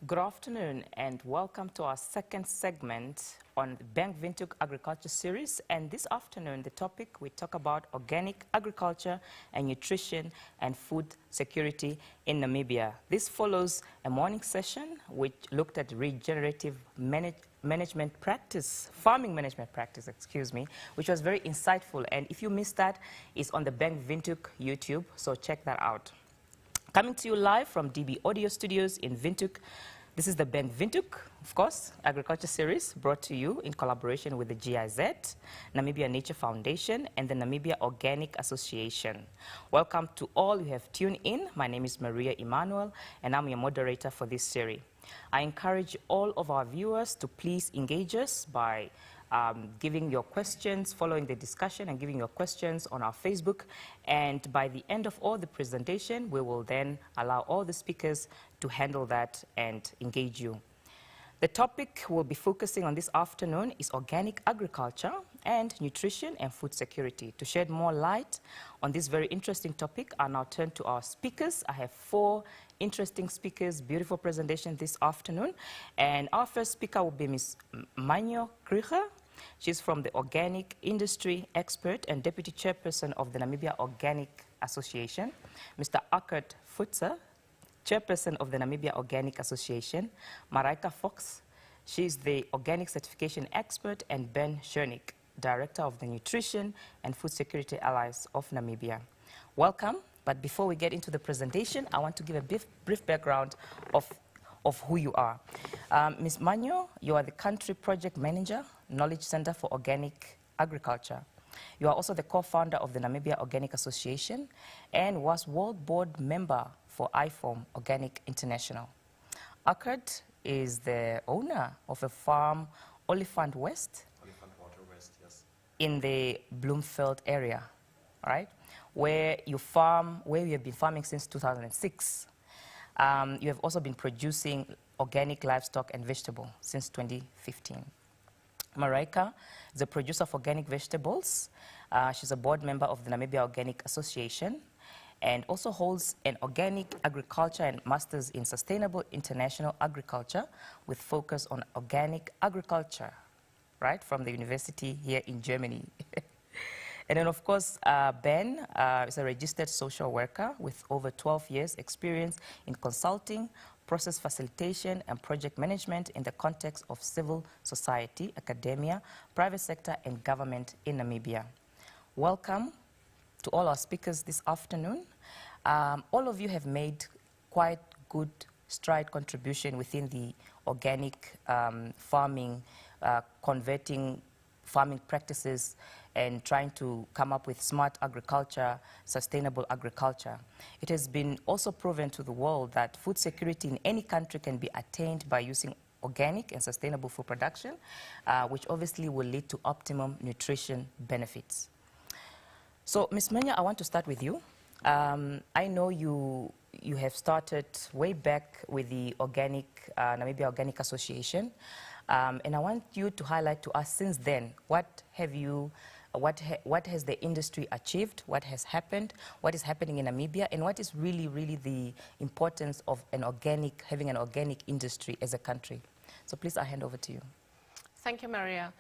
Good afternoon and welcome to our second segment on the Windhoek Agriculture Series. And this afternoon, the topic we talk about organic agriculture and nutrition and food security in Namibia. This follows a morning session which looked at regenerative management practice, farming management practice, excuse me, which was very insightful. And if you missed that, it's on the Windhoek YouTube, so check that out. Coming to you live from DB Audio Studios in Windhoek. This is the Windhoek, of course, Agriculture Series brought to you in collaboration with the GIZ, Namibia Nature Foundation, and the Namibia Organic Association. Welcome to all who have tuned in. My name is Maria Emmanuel, and I'm your moderator for this series. I encourage all of our viewers to please engage us by giving your questions, following the discussion and giving your questions on our Facebook. And by the end of all the presentation, we will then allow all the speakers to handle that and engage you. The topic we'll be focusing on this afternoon is organic agriculture and nutrition and food security. To shed more light on this very interesting topic, I'll now turn to our speakers. I have 4 interesting speakers, beautiful presentation this afternoon. And our first speaker will be Ms. Manjo Krige. She's from the organic industry expert and deputy chairperson of the Namibia Organic Association. Mr. Eckhart, chairperson of the Namibia Organic Association. Mareike Fox, she's the organic certification expert, and Ben Schernick, director of the Nutrition and Food Security Allies of Namibia. Welcome, but before we get into the presentation, I want to give a brief background of who you are. Ms. Manjo, you are the Country Project Manager, Knowledge Center for Organic Agriculture. You are also the co-founder of the Namibia Organic Association and was World Board Member for IFORM Organic International. Eckhart is the owner of a farm, Oliphant West, yes, in the Bloemveld area, right? Where you have been farming since 2006. You have also been producing organic livestock and vegetable since 2015. Mareike is a producer of organic vegetables. She's a board member of the Namibia Organic Association and also holds an organic agriculture and masters in sustainable international agriculture with focus on organic agriculture, right, from the university here in Germany. And then, of course, Ben is a registered social worker with over 12 years experience in consulting, process facilitation, and project management in the context of civil society, academia, private sector, and government in Namibia. Welcome to all our speakers this afternoon. All of you have made quite good stride contribution within the organic farming, converting farming practices and trying to come up with smart agriculture, sustainable agriculture. It has been also proven to the world that food security in any country can be attained by using organic and sustainable food production, which obviously will lead to optimum nutrition benefits. So, Ms. Manjo, I want to start with you. I know you have started way back with the Namibia Organic Association, and I want you to highlight to us since then, what have you what has the industry achieved, what has happened, what is happening in Namibia, and what is really, really the importance of having an organic industry as a country. So please, I hand over to you. Thank you, Maria.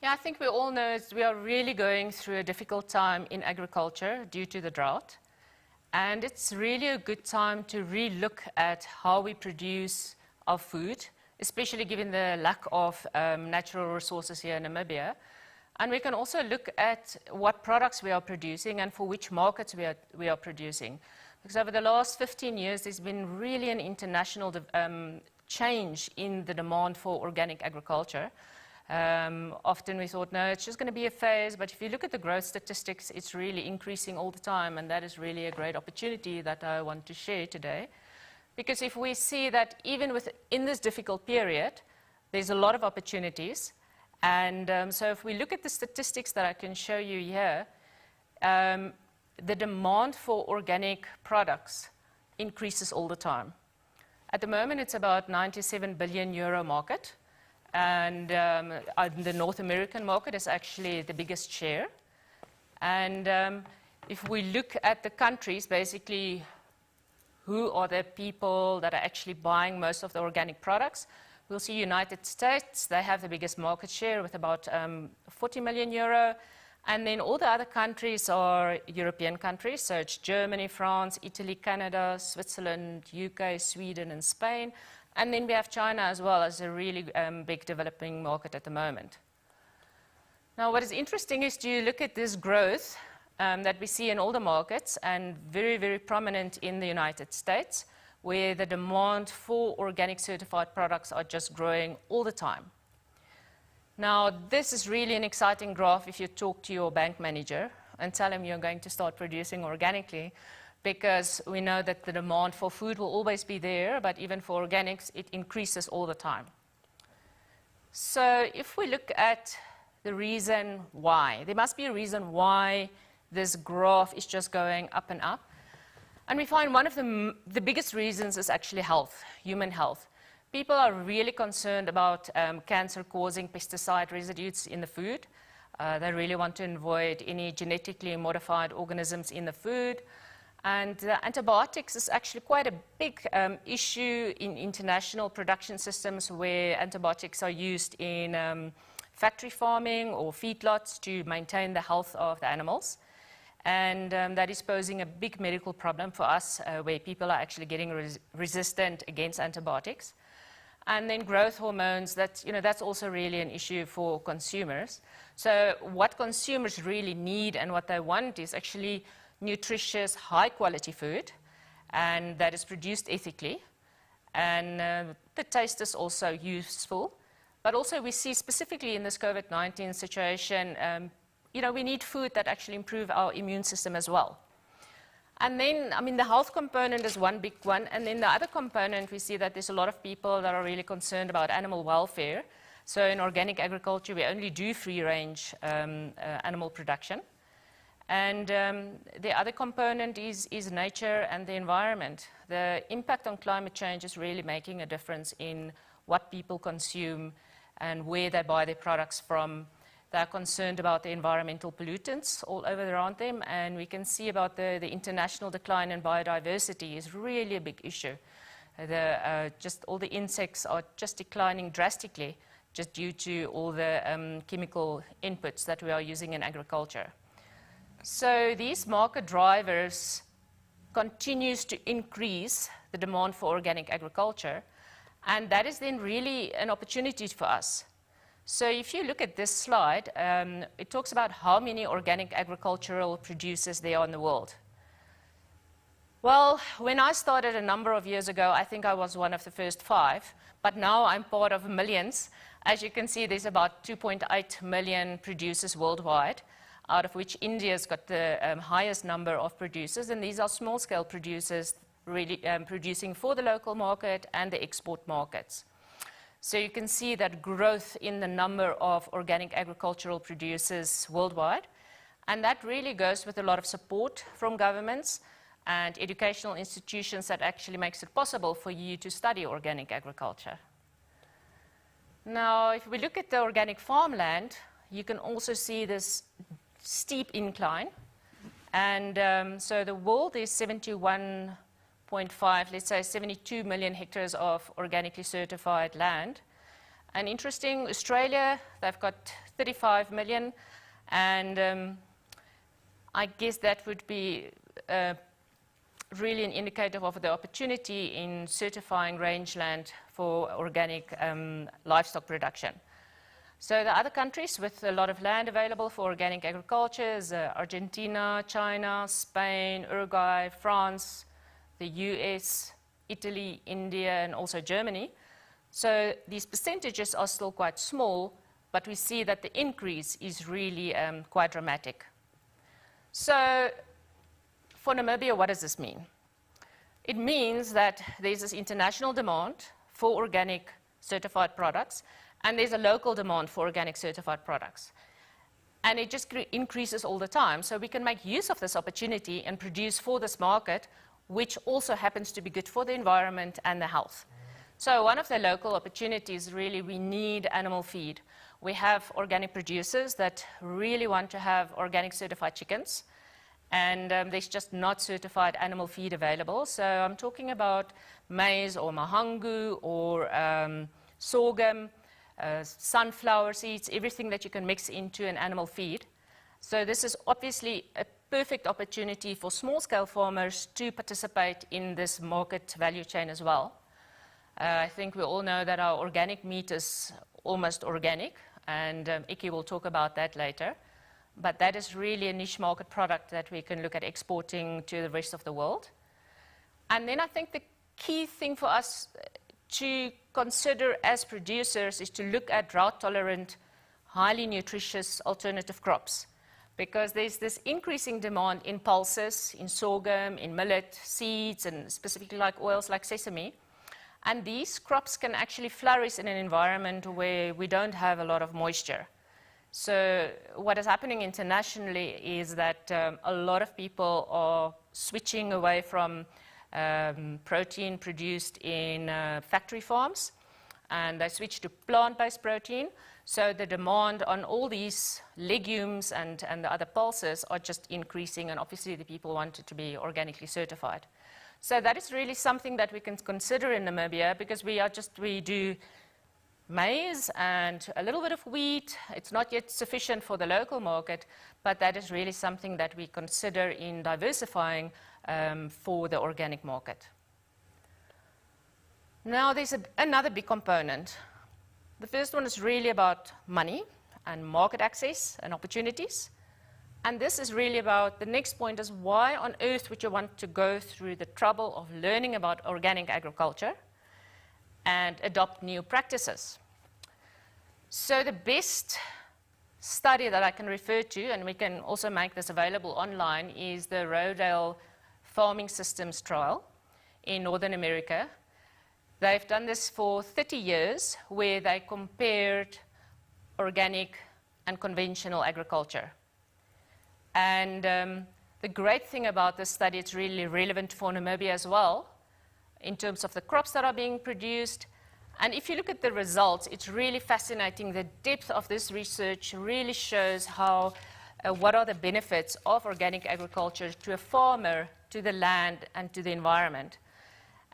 Yeah, I think we all know we are really going through a difficult time in agriculture due to the drought. And it's really a good time to re-look at how we produce our food, especially given the lack of natural resources here in Namibia. And we can also look at what products we are producing and for which markets we are producing. Because over the last 15 years, there's been really an international change in the demand for organic agriculture. Often we thought, no, it's just going to be a phase, but if you look at the growth statistics, it's really increasing all the time, and that is really a great opportunity that I want to share today. Because if we see that even in this difficult period, there's a lot of opportunities, and so if we look at the statistics that I can show you here, the demand for organic products increases all the time. At the moment, it's about 97 billion euro market. And the North American market is actually the biggest share. And if we look at the countries, basically, who are the people that are actually buying most of the organic products, we'll see United States, they have the biggest market share with about 40 million euro. And then all the other countries are European countries, so it's Germany, France, Italy, Canada, Switzerland, UK, Sweden, and Spain. And then we have China as well as a really big developing market at the moment. Now, what is interesting is to look at this growth that we see in all the markets and very, very prominent in the United States, where the demand for organic certified products are just growing all the time. Now, this is really an exciting graph if you talk to your bank manager and tell him you're going to start producing organically, because we know that the demand for food will always be there, but even for organics, it increases all the time. So if we look at the reason why, there must be a reason why this graph is just going up and up. And we find one of the biggest reasons is actually health, human health. People are really concerned about cancer-causing pesticide residues in the food. They really want to avoid any genetically modified organisms in the food. And antibiotics is actually quite a big issue in international production systems where antibiotics are used in factory farming or feedlots to maintain the health of the animals. And that is posing a big medical problem for us where people are actually getting resistant against antibiotics. And then growth hormones, that's also really an issue for consumers. So what consumers really need and what they want is actually nutritious, high-quality food, and that is produced ethically. And the taste is also useful. But also we see specifically in this COVID-19 situation, we need food that actually improve our immune system as well. And then, the health component is one big one. And then the other component, we see that there's a lot of people that are really concerned about animal welfare. So in organic agriculture, we only do free-range animal production. And the other component is nature and the environment. The impact on climate change is really making a difference in what people consume and where they buy their products from. They're concerned about the environmental pollutants all over around them, and we can see about the international decline in biodiversity is really a big issue. Just all the insects are just declining drastically just due to all the chemical inputs that we are using in agriculture. So these market drivers continues to increase the demand for organic agriculture, and that is then really an opportunity for us. So if you look at this slide, it talks about how many organic agricultural producers there are in the world. Well, when I started a number of years ago, I think I was one of the first 5, but now I'm part of millions. As you can see, there's about 2.8 million producers worldwide, out of which India's got the highest number of producers, and these are small-scale producers really producing for the local market and the export markets. So you can see that growth in the number of organic agricultural producers worldwide, and that really goes with a lot of support from governments and educational institutions that actually makes it possible for you to study organic agriculture. Now, if we look at the organic farmland, you can also see this steep incline. And so the world is 71.5, let's say 72 million hectares of organically certified land. And interesting, Australia, they've got 35 million. And I guess that would be really an indicator of the opportunity in certifying rangeland for organic livestock production. So the other countries with a lot of land available for organic agriculture is Argentina, China, Spain, Uruguay, France, the US, Italy, India, and also Germany. So these percentages are still quite small, but we see that the increase is really quite dramatic. So for Namibia, what does this mean? It means that there's this international demand for organic certified products, and there's a local demand for organic certified products. And it just increases all the time. So we can make use of this opportunity and produce for this market, which also happens to be good for the environment and the health. So one of the local opportunities, really, we need animal feed. We have organic producers that really want to have organic certified chickens, and there's just not certified animal feed available. So I'm talking about maize or mahangu or sorghum, sunflower seeds, everything that you can mix into an animal feed. So this is obviously a perfect opportunity for small-scale farmers to participate in this market value chain as well. I think we all know that our organic meat is almost organic, and Ikki will talk about that later. But that is really a niche market product that we can look at exporting to the rest of the world. And then I think the key thing for us to consider as producers is to look at drought-tolerant, highly nutritious alternative crops, because there's this increasing demand in pulses, in sorghum, in millet, seeds, and specifically like oils like sesame. And these crops can actually flourish in an environment where we don't have a lot of moisture. So what is happening internationally is that a lot of people are switching away from protein produced in factory farms, and they switch to plant-based protein. So the demand on all these legumes and the other pulses are just increasing, and obviously the people want it to be organically certified. So that is really something that we can consider in Namibia, because we do maize and a little bit of wheat. It's not yet sufficient for the local market, but that is really something that we consider in diversifying for the organic market. Now there's another big component. The first one is really about money and market access and opportunities. And this is really about, the next point is, why on earth would you want to go through the trouble of learning about organic agriculture and adopt new practices? So the best study that I can refer to, and we can also make this available online, is the Rodale Farming Systems Trial in Northern America. They've done this for 30 years, where they compared organic and conventional agriculture. And the great thing about this study, it's really relevant for Namibia as well, in terms of the crops that are being produced. And if you look at the results, it's really fascinating. The depth of this research really shows how, what are the benefits of organic agriculture to a farmer, to the land, and to the environment.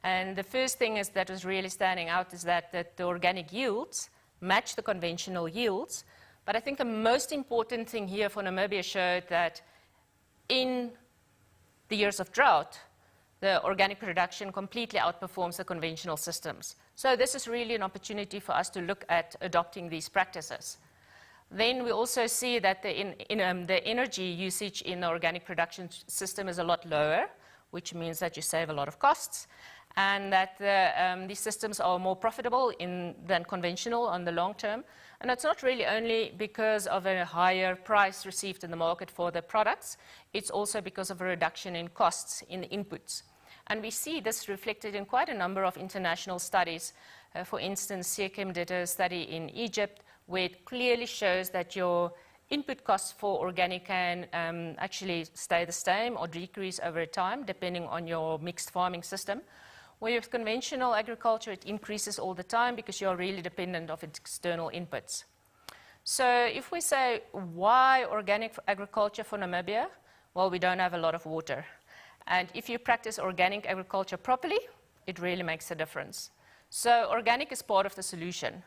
And the first thing is that is really standing out is that the organic yields match the conventional yields. But I think the most important thing here for Namibia showed that in the years of drought, the organic production completely outperforms the conventional systems. So this is really an opportunity for us to look at adopting these practices. Then we also see that the energy usage in the organic production system is a lot lower, which means that you save a lot of costs, and that these systems are more profitable than conventional on the long term. And it's not really only because of a higher price received in the market for the products, it's also because of a reduction in costs in the inputs. And we see this reflected in quite a number of international studies. For instance, CEChem did a study in Egypt where it clearly shows that your input costs for organic can actually stay the same or decrease over time, depending on your mixed farming system. Where with conventional agriculture, it increases all the time because you're really dependent on external inputs. So if we say, why organic agriculture for Namibia? Well, we don't have a lot of water. And if you practice organic agriculture properly, it really makes a difference. So organic is part of the solution.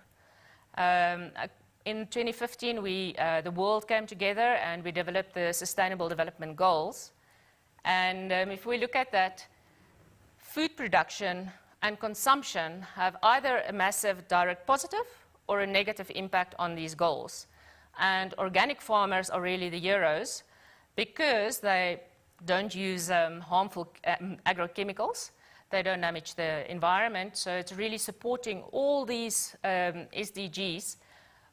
In 2015, the world came together and we developed the Sustainable Development Goals. And if we look at that, food production and consumption have either a massive direct positive or a negative impact on these goals. And organic farmers are really the heroes because they don't use harmful agrochemicals. They don't damage the environment. So it's really supporting all these SDGs,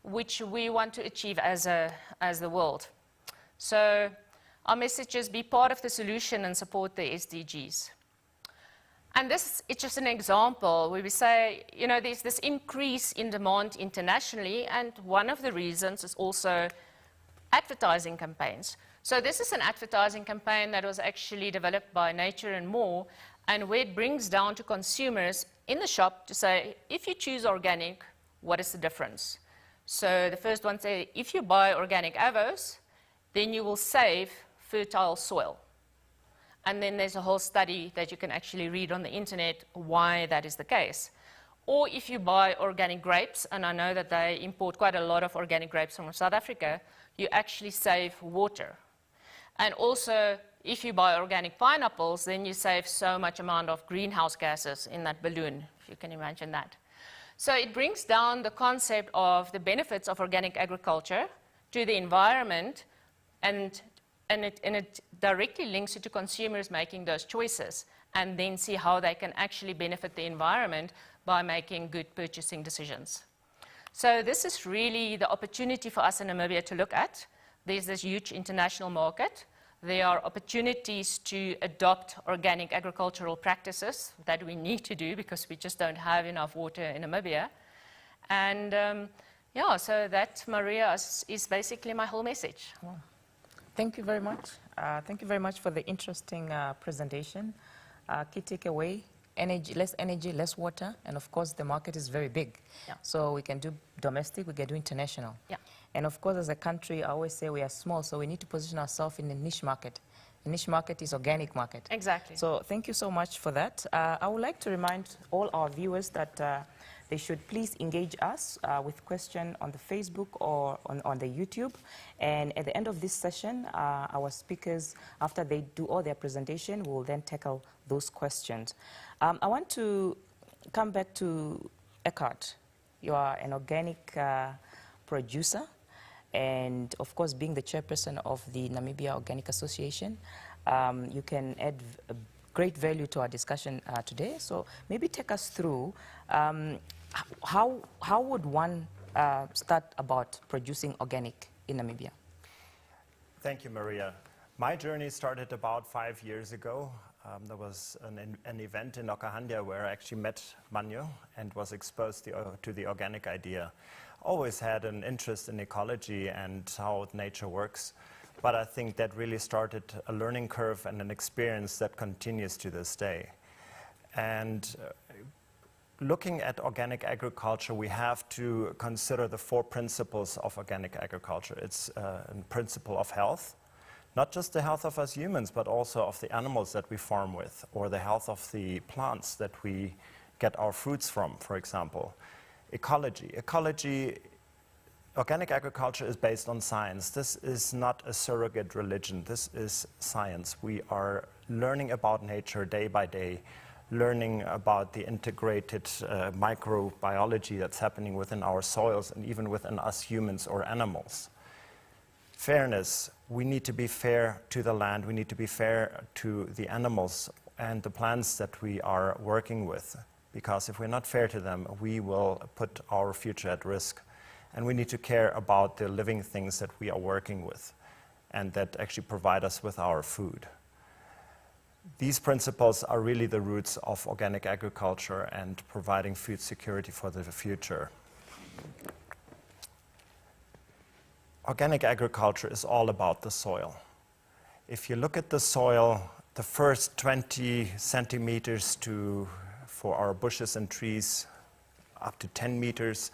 which we want to achieve as the world. So our message is be part of the solution and support the SDGs. And this is just an example where we say, you know, there's this increase in demand internationally, and one of the reasons is also advertising campaigns. So this is an advertising campaign that was actually developed by Nature and More, and where it brings down to consumers in the shop to say, if you choose organic, what is the difference? So the first one says, if you buy organic avos, then you will save fertile soil. And then there's a whole study that you can actually read on the internet why that is the case. Or if you buy organic grapes, and I know that they import quite a lot of organic grapes from South Africa, you actually save water. And also, if you buy organic pineapples, then you save so much amount of greenhouse gases in that balloon, if you can imagine that. So it brings down the concept of the benefits of organic agriculture to the environment, and it directly links it to consumers making those choices, and then see how they can actually benefit the environment by making good purchasing decisions. So this is really the opportunity for us in Namibia to look at. There's this huge international market. There are opportunities to adopt organic agricultural practices that we need to do because we just don't have enough water in Namibia. And yeah, so that, Maria, is basically my whole message. Wow. Thank you very much. Thank you very much for the interesting presentation. Key takeaway, energy, less water, and of course the market is very big. Yeah. So we can do domestic, we can do international. Yeah. And of course, as a country, I always say we are small, so we need to position ourselves in a niche market. A niche market is organic market. Exactly. So thank you so much for that. I would like to remind all our viewers that they should please engage us with questions on the Facebook or on the YouTube. And at the end of this session, our speakers, after they do all their presentation, will then tackle those questions. I want to come back to Eckhart. You are an organic producer, and of course, being the chairperson of the Namibia Organic Association, you can add great value to our discussion today. So maybe take us through how would one start about producing organic in Namibia? Thank you, Maria. My journey started about 5 years ago. There was an event in Okahandja where I actually met Manjo and was exposed to the organic idea. Always had an interest in ecology and how nature works, but I think that really started a learning curve and an experience that continues to this day. And looking at organic agriculture, we have to consider the 4 principles of organic agriculture. It's a principle of health, not just the health of us humans, but also of the animals that we farm with, or the health of the plants that we get our fruits from, for example. Ecology, organic agriculture is based on science. This is not a surrogate religion. This is science. We are learning about nature day by day, learning about the integrated microbiology that's happening within our soils and even within us humans or animals. Fairness, we need to be fair to the land, we need to be fair to the animals and the plants that we are working with, because if we're not fair to them, we will put our future at risk. And we need to care about the living things that we are working with and that actually provide us with our food. These principles are really the roots of organic agriculture and providing food security for the future. Organic agriculture is all about the soil. If you look at the soil, the first 20 centimeters for our bushes and trees, up to 10 meters,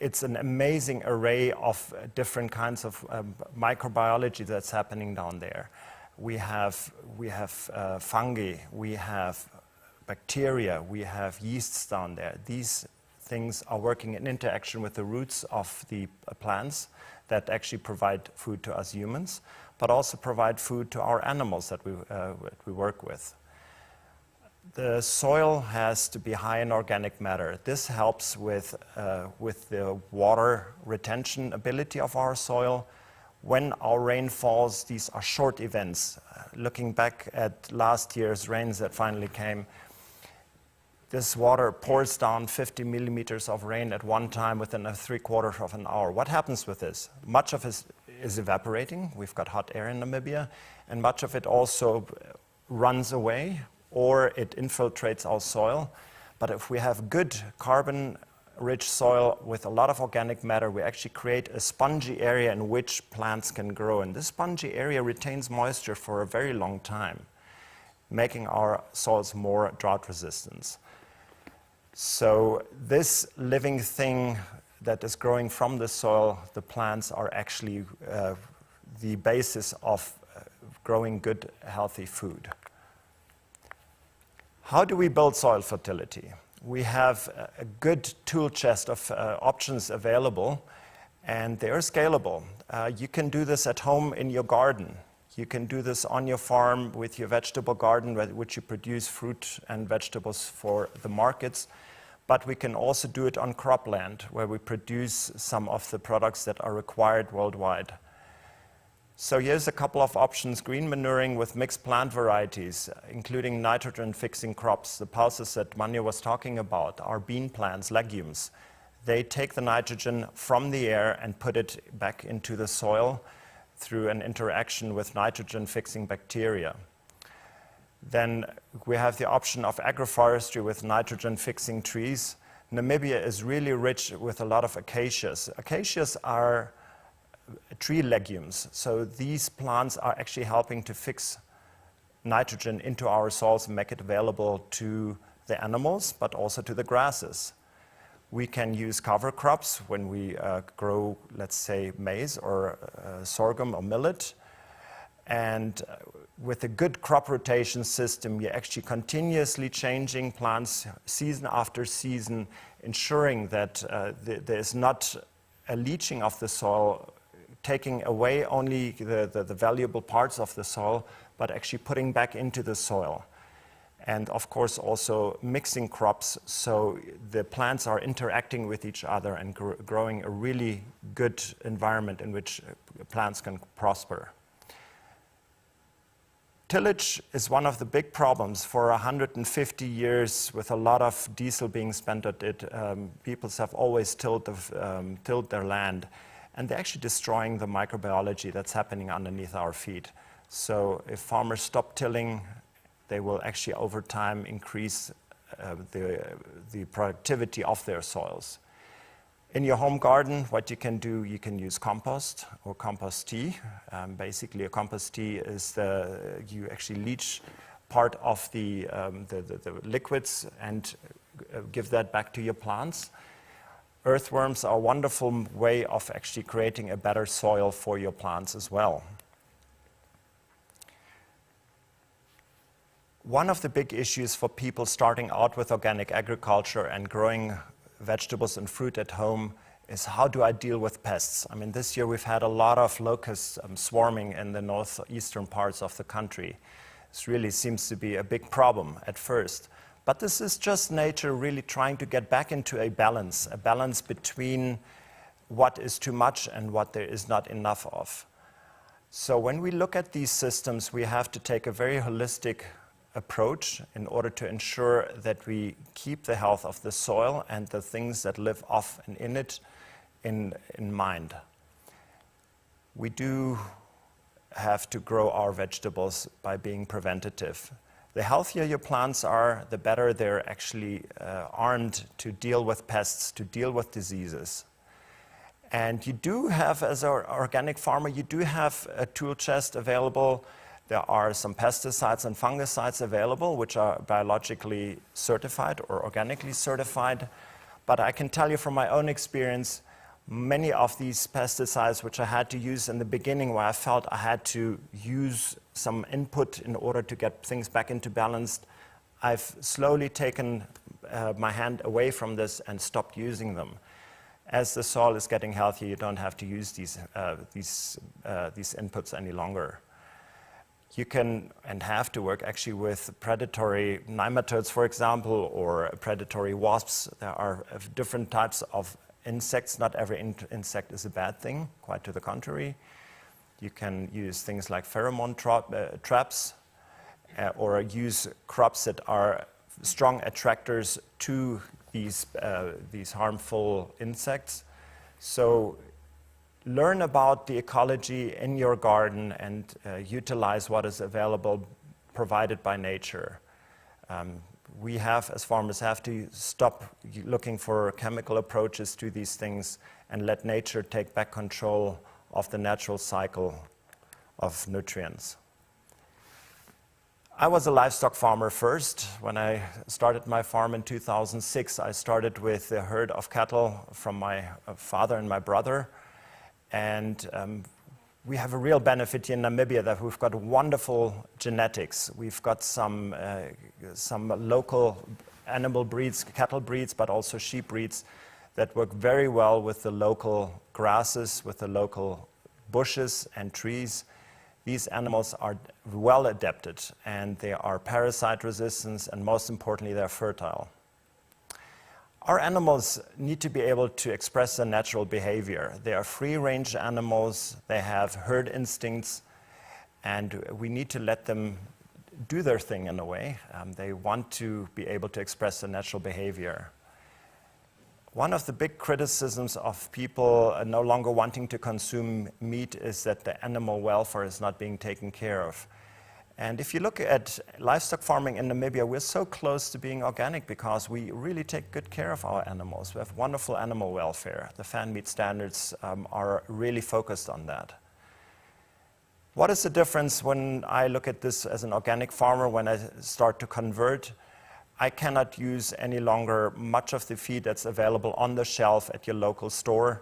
it's an amazing array of different kinds of microbiology that's happening down there. We have fungi, we have bacteria, we have yeasts down there. These things are working in interaction with the roots of the plants that actually provide food to us humans, but also provide food to our animals that we work with. The soil has to be high in organic matter. This helps with the water retention ability of our soil. When our rain falls, these are short events. Looking back at last year's rains that finally came, this water pours down 50 millimeters of rain at one time within a 3/4 of an hour. What happens with this? Much of it is evaporating. We've got hot air in Namibia, and much of it also runs away or it infiltrates our soil. But if we have good carbon-rich soil with a lot of organic matter, we actually create a spongy area in which plants can grow. And this spongy area retains moisture for a very long time, making our soils more drought resistant. So this living thing that is growing from the soil, the plants are actually the basis of growing good, healthy food. How do we build soil fertility? We have a good tool chest of options available, and they are scalable. You can do this at home in your garden. You can do this on your farm with your vegetable garden, which you produce fruit and vegetables for the markets. But we can also do it on cropland, where we produce some of the products that are required worldwide. So here's a couple of options. Green manuring with mixed plant varieties, including nitrogen-fixing crops. The pulses that Manjo was talking about are bean plants, legumes. They take the nitrogen from the air and put it back into the soil through an interaction with nitrogen-fixing bacteria. Then we have the option of agroforestry with nitrogen-fixing trees. Namibia is really rich with a lot of acacias. Acacias are tree legumes, so these plants are actually helping to fix nitrogen into our soils and make it available to the animals, but also to the grasses. We can use cover crops when we grow, let's say, maize or sorghum or millet. And with a good crop rotation system, you're actually continuously changing plants season after season, ensuring that there is not a leaching of the soil, taking away only the valuable parts of the soil, but actually putting back into the soil. And of course also mixing crops so the plants are interacting with each other and growing a really good environment in which plants can prosper. Tillage is one of the big problems. For 150 years, with a lot of diesel being spent at it, peoples have always tilled their land. And they're actually destroying the microbiology that's happening underneath our feet. So if farmers stop tilling, they will actually over time increase the productivity of their soils. In your home garden, what you can do, you can use compost or compost tea. Basically, a compost tea is you actually leach part of the liquids and give that back to your plants. Earthworms are a wonderful way of actually creating a better soil for your plants as well. One of the big issues for people starting out with organic agriculture and growing vegetables and fruit at home is, how do I deal with pests? I mean, this year we've had a lot of locusts swarming in the northeastern parts of the country. This really seems to be a big problem at first. But this is just nature really trying to get back into a balance between what is too much and what there is not enough of. So when we look at these systems, we have to take a very holistic approach in order to ensure that we keep the health of the soil and the things that live off and in it in mind. We do have to grow our vegetables by being preventative. The healthier your plants are, the better they're actually armed to deal with pests, to deal with diseases. And you do have, as an organic farmer, you do have a tool chest available. There are some pesticides and fungicides available, which are biologically certified or organically certified. But I can tell you from my own experience, Many of these pesticides which I had to use in the beginning, where I felt I had to use some input in order to get things back into balance, I've slowly taken my hand away from this and stopped using them. As the soil is getting healthier, you don't have to use these inputs any longer. You can and have to work actually with predatory nematodes, for example, or predatory wasps. There are different types of insects. Not every insect is a bad thing, quite to the contrary. You can use things like pheromone traps, or use crops that are strong attractors to these harmful insects. So learn about the ecology in your garden and utilize what is available, provided by nature. We as farmers, have to stop looking for chemical approaches to these things and let nature take back control of the natural cycle of nutrients. I was a livestock farmer first. When I started my farm in 2006, I started with a herd of cattle from my father and my brother. And we have a real benefit here in Namibia that we've got wonderful genetics. We've got some local animal breeds, cattle breeds, but also sheep breeds that work very well with the local grasses, with the local bushes and trees. These animals are well adapted, and they are parasite resistant, and most importantly, they're fertile. Our animals need to be able to express their natural behavior. They are free-range animals, they have herd instincts, and we need to let them do their thing in a way. They want to be able to express their natural behavior. One of the big criticisms of people no longer wanting to consume meat is that the animal welfare is not being taken care of. And if you look at livestock farming in Namibia, we're so close to being organic because we really take good care of our animals. We have wonderful animal welfare. The fan meat standards are really focused on that. What is the difference when I look at this as an organic farmer, when I start to convert? I cannot use any longer much of the feed that's available on the shelf at your local store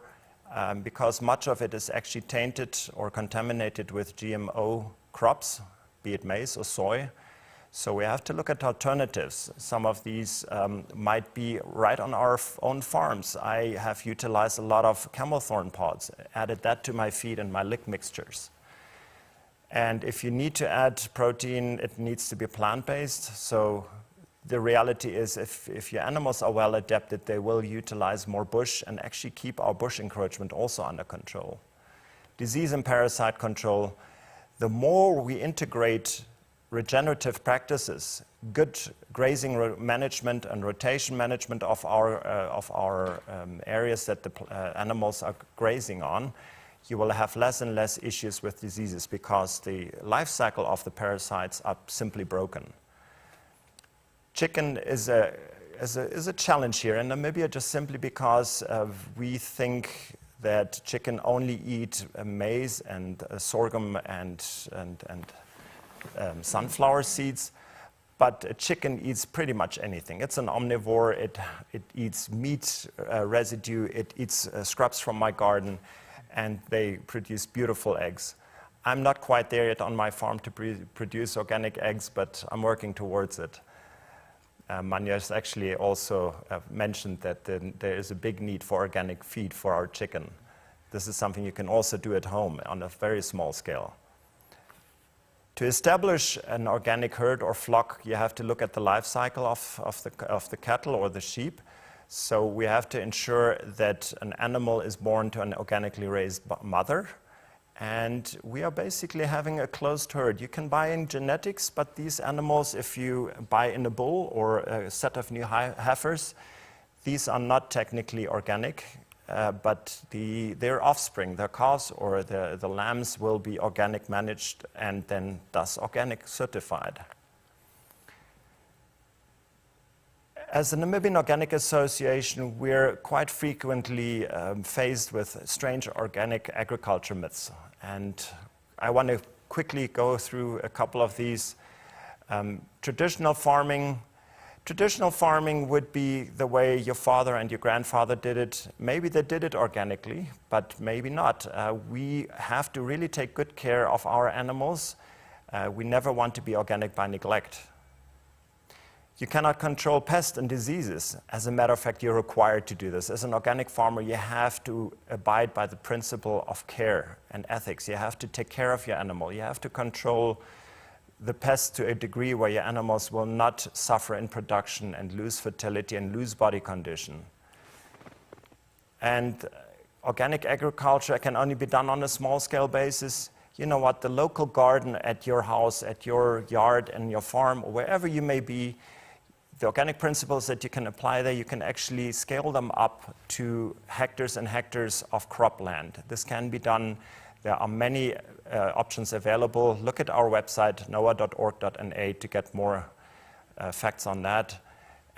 because much of it is actually tainted or contaminated with GMO crops, be it maize or soy. So we have to look at alternatives. Some of these might be right on our own farms. I have utilized a lot of camel thorn pods, added that to my feed and my lick mixtures. And if you need to add protein, it needs to be plant-based. So the reality is if your animals are well adapted, they will utilize more bush and actually keep our bush encroachment also under control. Disease and parasite control. The more we integrate regenerative practices, good grazing management and rotation management of our areas that the animals are grazing on, you will have less and less issues with diseases because the life cycle of the parasites are simply broken. Chicken is a challenge here in Namibia just simply because we think that chicken only eat maize and sorghum and sunflower seeds, but a chicken eats pretty much anything. It's an omnivore. It eats meat residue. It eats scraps from my garden, and they produce beautiful eggs. I'm not quite there yet on my farm to produce organic eggs, but I'm working towards it. Manjo has actually also mentioned that there is a big need for organic feed for our chicken. This is something you can also do at home on a very small scale. To establish an organic herd or flock, you have to look at the life cycle of the cattle or the sheep. So we have to ensure that an animal is born to an organically raised mother. And we are basically having a closed herd. You can buy in genetics, but these animals, if you buy in a bull or a set of new heifers, these are not technically organic, but their offspring, their calves or the lambs will be organic managed and then thus organic certified. As the Namibian Organic Association, we're quite frequently faced with strange organic agriculture myths. And I want to quickly go through a couple of these. Traditional farming Traditional farming would be the way your father and your grandfather did it. Maybe they did it organically, but maybe not. We have to really take good care of our animals. We never want to be organic by neglect. You cannot control pests and diseases. As a matter of fact, you're required to do this. As an organic farmer, you have to abide by the principle of care and ethics. You have to take care of your animal. You have to control the pests to a degree where your animals will not suffer in production and lose fertility and lose body condition. And organic agriculture can only be done on a small-scale basis. You know what, the local garden at your house, at your yard and your farm, or wherever you may be, the organic principles that you can apply there, you can actually scale them up to hectares and hectares of cropland. This can be done. There are many options available. Look at our website, noa.org.na, to get more facts on that.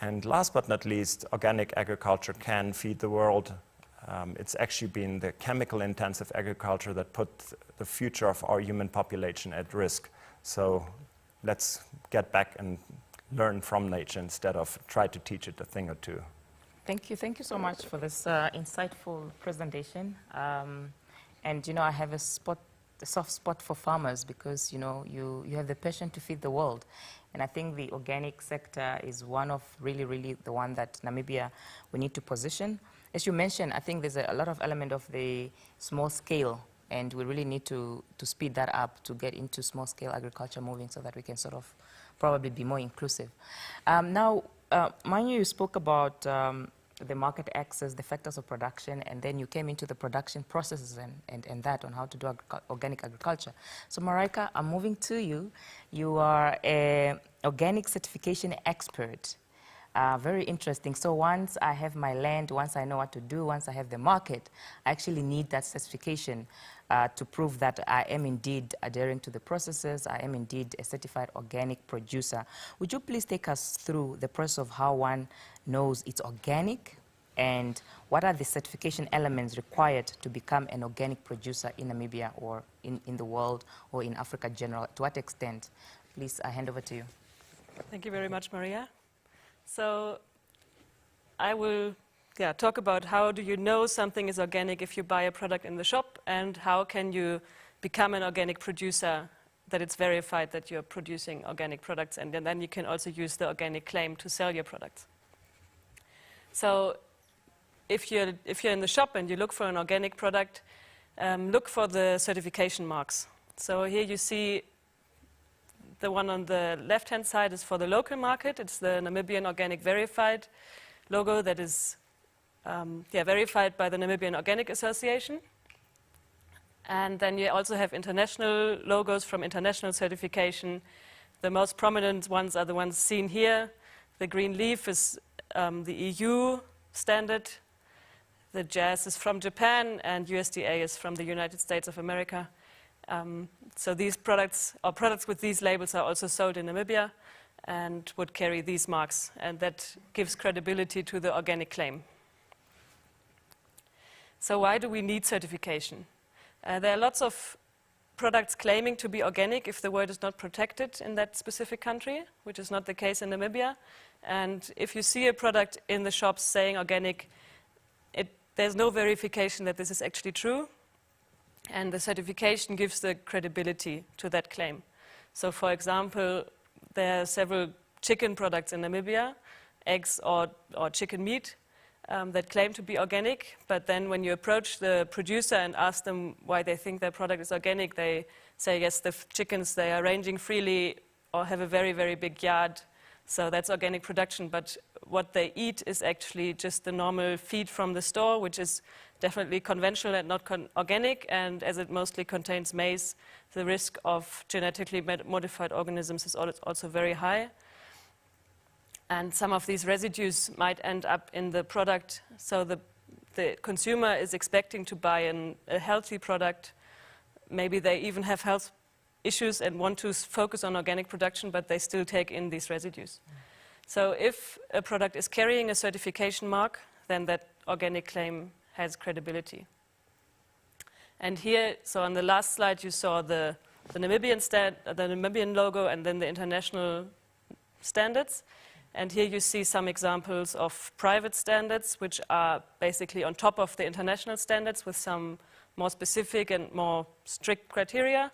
And last but not least, organic agriculture can feed the world. It's actually been the chemical-intensive agriculture that put the future of our human population at risk. So let's get back and learn from nature instead of try to teach it a thing or two. Thank you so much for this insightful presentation. And you know, I have a soft spot for farmers because you know you have the passion to feed the world, and I think the organic sector is one of really the one that Namibia we need to position. As you mentioned, I think there's a lot of element of the small scale, and we really need to speed that up to get into small scale agriculture moving so that we can sort of probably be more inclusive. Now, Manjo, you spoke about the market access, the factors of production, and then you came into the production processes and that on how to do organic agriculture. So Mareike, I'm moving to you. You are an organic certification expert. Very interesting. So once I have my land, once I know what to do, once I have the market, I actually need that certification to prove that I am indeed adhering to the processes, I am indeed a certified organic producer. Would you please take us through the process of how one knows it's organic, and what are the certification elements required to become an organic producer in Namibia or in the world or in Africa in general? To what extent? Please, I hand over to you. Thank you very much, Maria. So I will talk about how do you know something is organic if you buy a product in the shop, and how can you become an organic producer, that it's verified that you're producing organic products, and then you can also use the organic claim to sell your products. So if you're in the shop and you look for an organic product, look for the certification marks. So here you see the one on the left-hand side is for the local market. It's the Namibian Organic Verified logo that is verified by the Namibian Organic Association. And then you also have international logos from international certification. The most prominent ones are the ones seen here. The green leaf is the EU standard. The jazz is from Japan, and USDA is from the United States of America. So these products, or products with these labels, are also sold in Namibia and would carry these marks, and that gives credibility to the organic claim. So why do we need certification? There are lots of products claiming to be organic if the word is not protected in that specific country, which is not the case in Namibia. And if you see a product in the shops saying organic, there's no verification that this is actually true. And the certification gives the credibility to that claim. So for example, there are several chicken products in Namibia, eggs or chicken meat, that claim to be organic, but then when you approach the producer and ask them why they think their product is organic, they say, yes, the chickens, they are ranging freely or have a very big yard, so that's organic production. But what they eat is actually just the normal feed from the store, which is definitely conventional and not organic, and as it mostly contains maize, the risk of genetically modified organisms is also very high. And some of these residues might end up in the product, so the consumer is expecting to buy a healthy product. Maybe they even have health issues and want to focus on organic production, but they still take in these residues. So if a product is carrying a certification mark, then that organic claim has credibility. And here, so on the last slide, you saw the Namibian logo and then the international standards. And here you see some examples of private standards, which are basically on top of the international standards with some more specific and more strict criteria,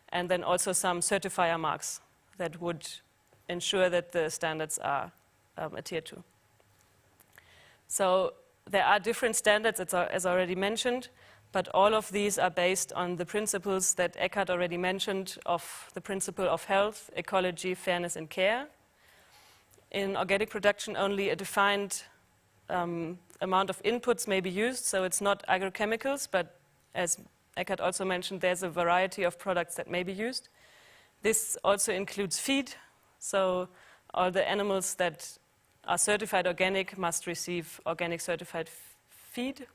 and then also some certifier marks that would ensure that the standards are adhered to. So there are different standards, as already mentioned, but all of these are based on the principles that Eckhart already mentioned of the principle of health, ecology, fairness, and care. In organic production, only a defined amount of inputs may be used, so it's not agrochemicals, but as Eckhart also mentioned, there's a variety of products that may be used. This also includes feed, so all the animals that are certified organic must receive organic certified feed,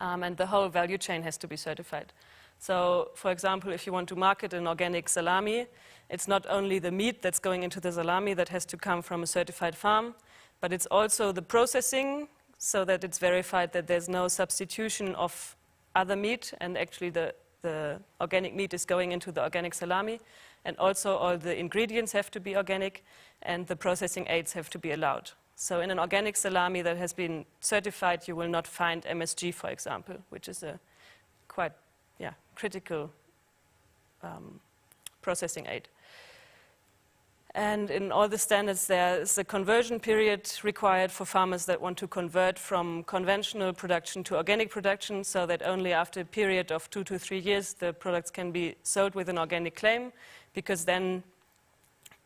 and the whole value chain has to be certified. So, for example, if you want to market an organic salami, it's not only the meat that's going into the salami that has to come from a certified farm, but it's also the processing, so that it's verified that there's no substitution of other meat, and actually the organic meat is going into the organic salami, and also all the ingredients have to be organic, and the processing aids have to be allowed. So in an organic salami that has been certified, you will not find MSG, for example, which is a quite critical processing aid. And in all the standards, there is a conversion period required for farmers that want to convert from conventional production to organic production, so that only after a period of 2 to 3 years, the products can be sold with an organic claim, because then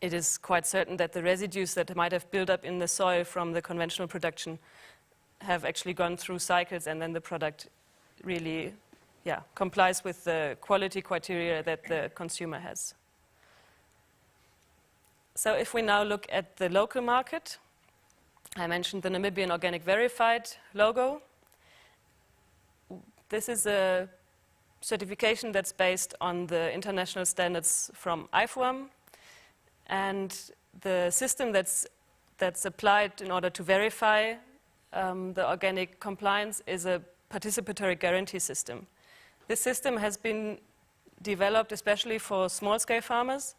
it is quite certain that the residues that might have built up in the soil from the conventional production have actually gone through cycles, and then the product really complies with the quality criteria that the consumer has. So if we now look at the local market, I mentioned the Namibian Organic Verified logo. This is a certification that's based on the international standards from IFOAM, and the system that's applied in order to verify the organic compliance is a participatory guarantee system. This system has been developed especially for small-scale farmers.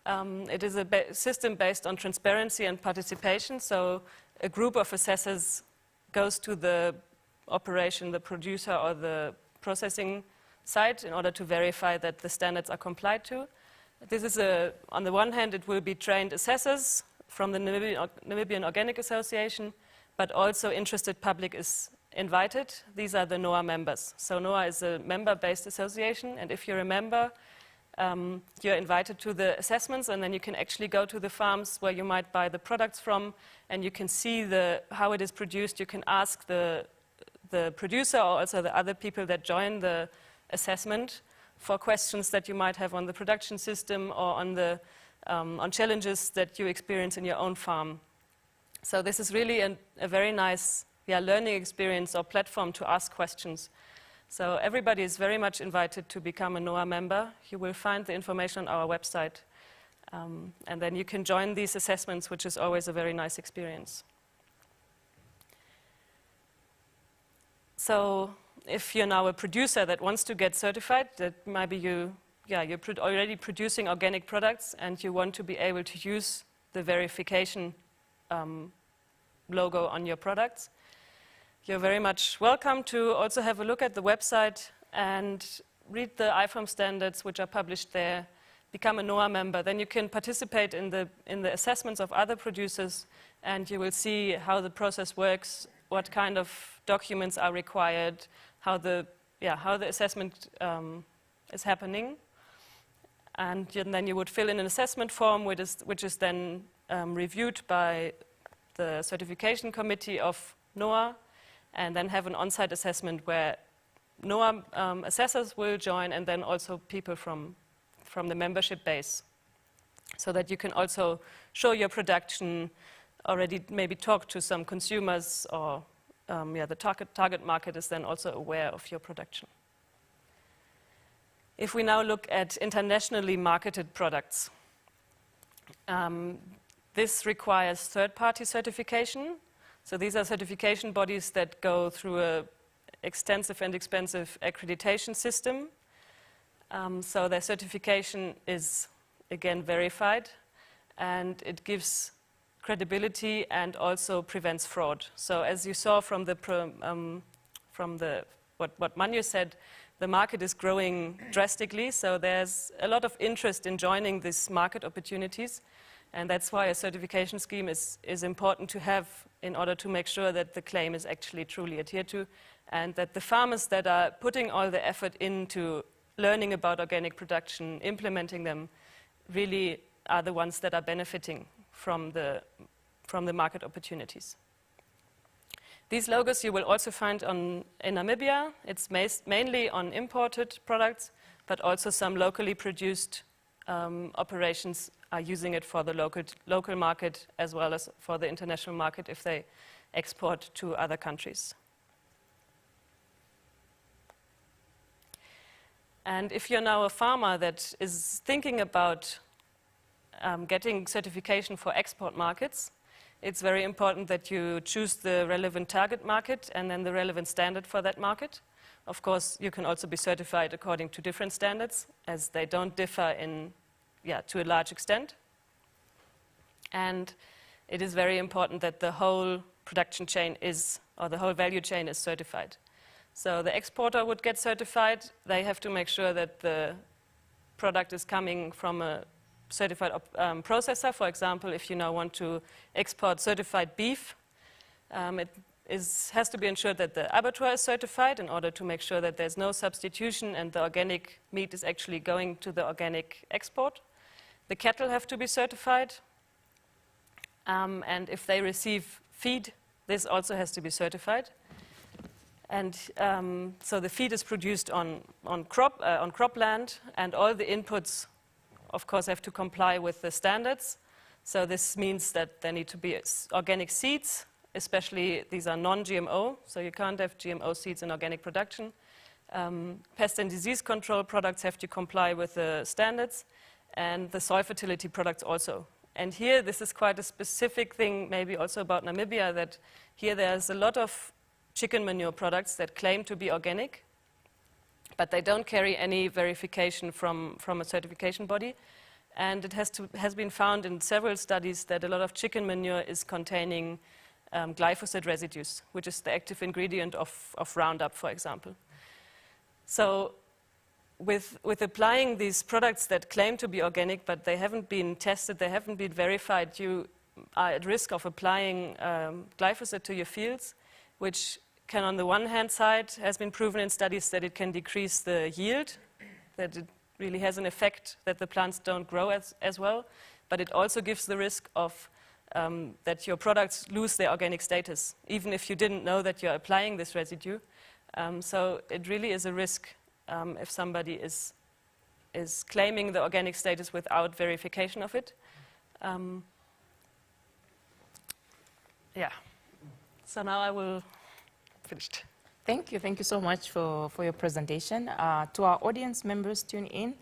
It is a system based on transparency and participation, so a group of assessors goes to the operation, the producer or the processing site in order to verify that the standards are complied to. This is on the one hand, it will be trained assessors from the Namibian Organic Association, but also interested public is invited. These are the NOAA members. So NOAA is a member-based association, and if you're a member, you're invited to the assessments, and then you can actually go to the farms where you might buy the products from, and you can see how it is produced. You can ask the producer or also the other people that join the assessment for questions that you might have on the production system or on challenges that you experience in your own farm. So this is really a very nice learning experience or platform to ask questions. So everybody is very much invited to become a NOAA member. You will find the information on our website. And then you can join these assessments, which is always a very nice experience. So if you're now a producer that wants to get certified, that maybe you're already producing organic products and you want to be able to use the verification logo on your products, you're very much welcome to also have a look at the website and read the IFOAM standards which are published there, become a NOAA member. Then you can participate in the assessments of other producers, and you will see how the process works, what kind of documents are required, how the assessment is happening. And then you would fill in an assessment form which is then reviewed by the certification committee of NOAA, and then have an on-site assessment where NOAA assessors will join, and then also people from the membership base, so that you can also show your production, already maybe talk to some consumers, or the target market is then also aware of your production. If we now look at internationally marketed products, this requires third-party certification. So these are certification bodies that go through an extensive and expensive accreditation system. So their certification is, again, verified, and it gives credibility and also prevents fraud. So as you saw from what Manjo said, the market is growing drastically, so there's a lot of interest in joining these market opportunities, and that's why a certification scheme is important to have in order to make sure that the claim is actually truly adhered to, and that the farmers that are putting all the effort into learning about organic production, implementing them, really are the ones that are benefiting from the market opportunities. These logos you will also find in Namibia. It's mainly on imported products, but also some locally produced operations are using it for the local market as well as for the international market if they export to other countries. And if you're now a farmer that is thinking about getting certification for export markets, it's very important that you choose the relevant target market and then the relevant standard for that market. Of course, you can also be certified according to different standards, as they don't differ to a large extent. And it is very important that the whole production chain or the whole value chain is certified. So the exporter would get certified. They have to make sure that the product is coming from a certified processor. For example, if you now want to export certified beef, it has to be ensured that the abattoir is certified in order to make sure that there's no substitution and the organic meat is actually going to the organic export. The cattle have to be certified, and if they receive feed, this also has to be certified. And so the feed is produced on cropland, and all the inputs, of course, have to comply with the standards. So this means that there need to be organic seeds, especially these are non-GMO, so you can't have GMO seeds in organic production. Pest and disease control products have to comply with the standards, and the soil fertility products also. And here, this is quite a specific thing, maybe also about Namibia, that here there's a lot of chicken manure products that claim to be organic, but they don't carry any verification from a certification body. And it has been found in several studies that a lot of chicken manure is containing glyphosate residues, which is the active ingredient of Roundup, for example. So with applying these products that claim to be organic, but they haven't been tested, they haven't been verified, you are at risk of applying glyphosate to your fields, which can, on the one hand side, has been proven in studies that it can decrease the yield, that it really has an effect that the plants don't grow as well, but it also gives the risk of that your products lose their organic status, even if you didn't know that you're applying this residue. So it really is a risk if somebody is claiming the organic status without verification of it. Yeah. So now I will finish. Thank you so much for your presentation. To our audience members tune in,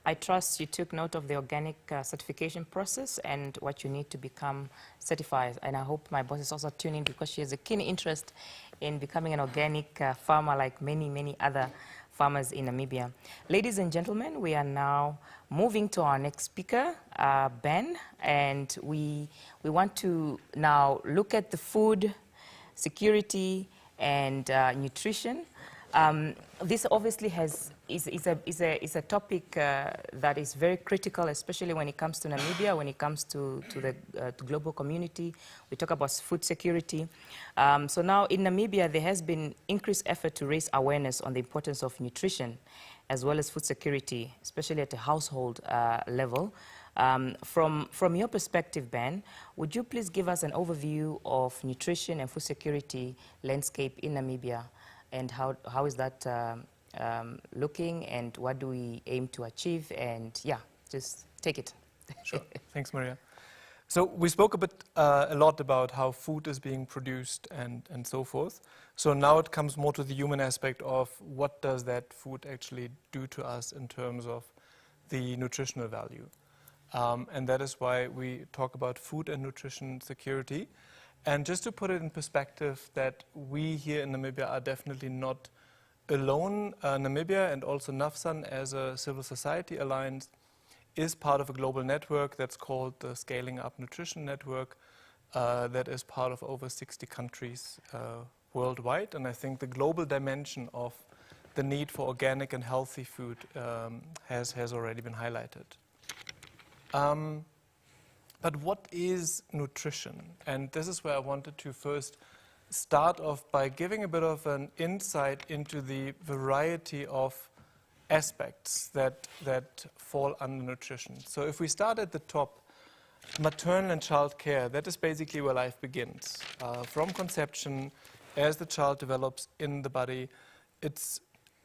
I trust you took note of the organic certification process and what you need to become certified. And I hope my boss is also tuning in because she has a keen interest in becoming an organic farmer like many other farmers in Namibia. Ladies and gentlemen, we are now moving to our next speaker, Ben, and we want to now look at the food security and nutrition. This obviously is a topic that is very critical, especially when it comes to Namibia, when it comes to the global community. We talk about food security. So now in Namibia, there has been increased effort to raise awareness on the importance of nutrition as well as food security, especially at the household level. From your perspective, Ben, would you please give us an overview of nutrition and food security landscape in Namibia, and how is that looking, and what do we aim to achieve? And yeah, just take it. Sure. Thanks, Maria. So we spoke a lot about how food is being produced and so forth. So now it comes more to the human aspect of what does that food actually do to us in terms of the nutritional value. And that is why we talk about food and nutrition security. And just to put it in perspective, that we here in Namibia are definitely not alone. Namibia and also NAFSAN as a civil society alliance is part of a global network that's called the Scaling Up Nutrition Network, that is part of over 60 countries worldwide. And I think the global dimension of the need for organic and healthy food has already been highlighted. But what is nutrition? And this is where I wanted to first start off by giving a bit of an insight into the variety of aspects that fall under nutrition. So if we start at the top, maternal and child care, that is basically where life begins. From conception, as the child develops in the body, it's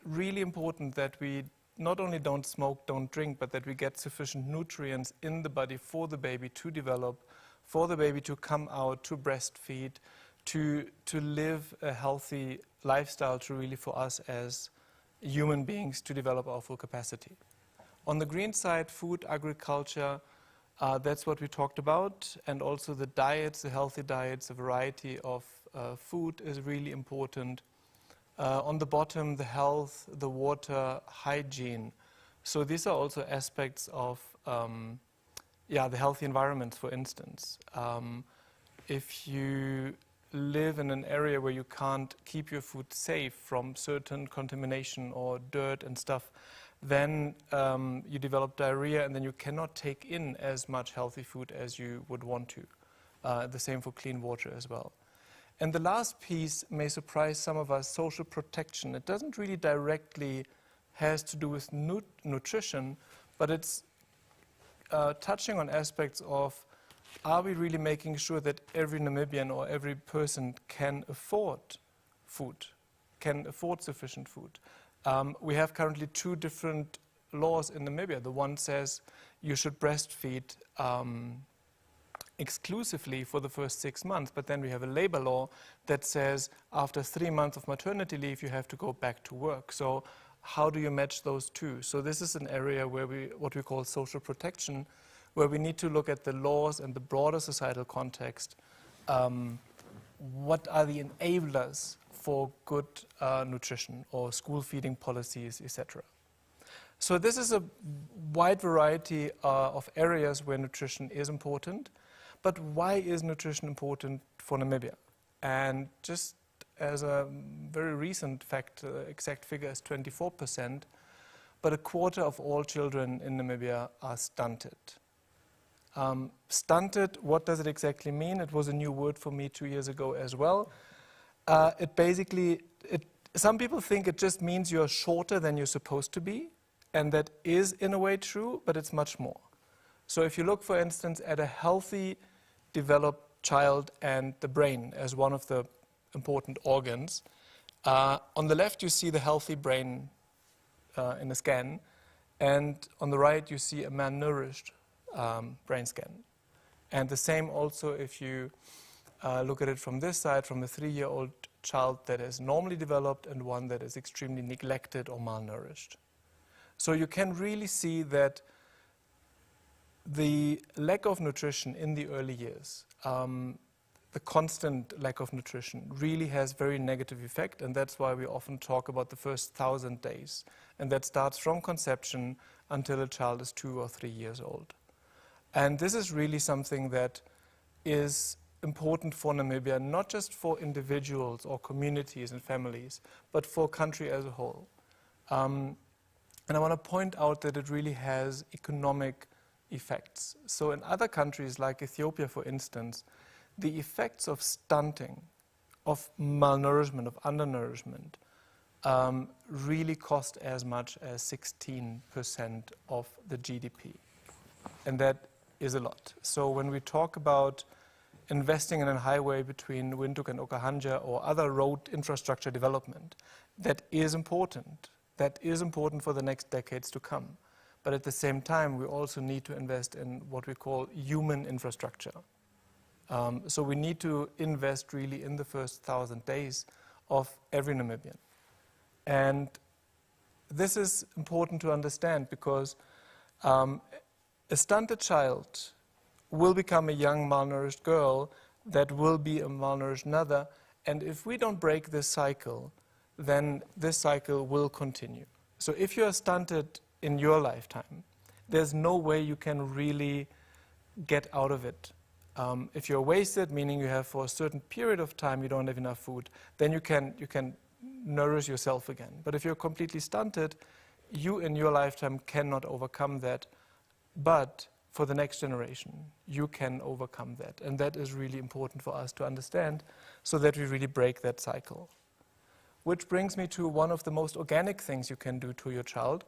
really important that we not only don't smoke, don't drink, but that we get sufficient nutrients in the body for the baby to develop, for the baby to come out, to breastfeed, to live a healthy lifestyle, to really for us as human beings to develop our full capacity. On the green side, food, agriculture, that's what we talked about, and also the diets, the healthy diets, a variety of food is really important. On the bottom, the health, the water, hygiene. So these are also aspects of the healthy environments, for instance. If you live in an area where you can't keep your food safe from certain contamination or dirt and stuff, then you develop diarrhea, and then you cannot take in as much healthy food as you would want to. The same for clean water as well. And the last piece may surprise some of us, social protection. It doesn't really directly has to do with nutrition, but it's touching on aspects of, are we really making sure that every Namibian or every person can afford food, can afford sufficient food? We have currently two different laws in Namibia. The one says you should breastfeed exclusively for the first 6 months, but then we have a labor law that says after 3 months of maternity leave you have to go back to work. So how do you match those two? So this is an area where what we call social protection, where we need to look at the laws and the broader societal context. What are the enablers for good nutrition or school feeding policies, etc.? So this is a wide variety of areas where nutrition is important. But why is nutrition important for Namibia? And just as a very recent fact, exact figure is 24%, but a quarter of all children in Namibia are stunted. Stunted, what does it exactly mean? It was a new word for me 2 years ago as well. Some people think it just means you're shorter than you're supposed to be, and that is in a way true, but it's much more. So if you look, for instance, at a healthy, developed child and the brain as one of the important organs, on the left you see the healthy brain in a scan, and on the right you see a malnourished brain scan. And the same also if you look at it from this side, from a 3-year-old child that is normally developed and one that is extremely neglected or malnourished. So you can really see that the lack of nutrition in the early years, the constant lack of nutrition really has very negative effect, and that's why we often talk about the first 1,000 days. And that starts from conception until a child is 2 or 3 years old. And this is really something that is important for Namibia, not just for individuals or communities and families, but for country as a whole. And I want to point out that it really has economic effects. So in other countries like Ethiopia, for instance, the effects of stunting, of malnourishment, of undernourishment, really cost as much as 16% of the GDP. And that is a lot. So when we talk about investing in a highway between Windhoek and Okahanja or other road infrastructure development, that is important. That is important for the next decades to come. But at the same time, we also need to invest in what we call human infrastructure. So we need to invest really in the first 1,000 days of every Namibian. And this is important to understand because a stunted child will become a young malnourished girl that will be a malnourished mother. And if we don't break this cycle, then this cycle will continue. So if you are stunted in your lifetime, there's no way you can really get out of it If you're wasted, meaning you have for a certain period of time you don't have enough food, then you can nourish yourself again. But if you're completely stunted, you in your lifetime cannot overcome that. But for the next generation, you can overcome that. And that is really important for us to understand so that we really break that cycle. Which brings me to one of the most organic things you can do to your child,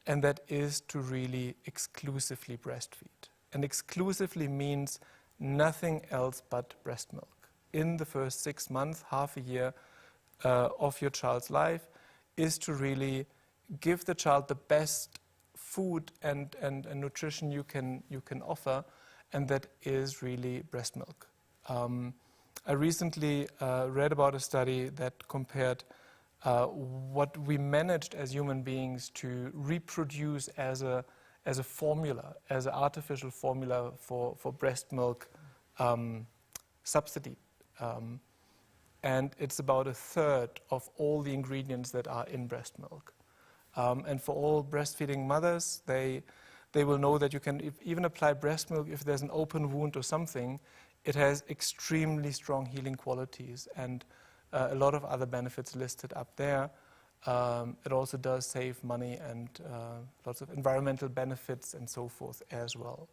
and that is to really exclusively breastfeed. And exclusively means nothing else but breast milk. In the first 6 months, half a year of your child's life, is to really give the child the best food and nutrition you can offer, and that is really breast milk. I recently read about a study that compared what we managed as human beings to reproduce as a formula, as an artificial formula for breast milk subsidy. And it's about 1/3 of all the ingredients that are in breast milk. And for all breastfeeding mothers, they will know that you can even apply breast milk if there's an open wound or something. It has extremely strong healing qualities and a lot of other benefits listed up there. It also does save money and lots of environmental benefits and so forth as well.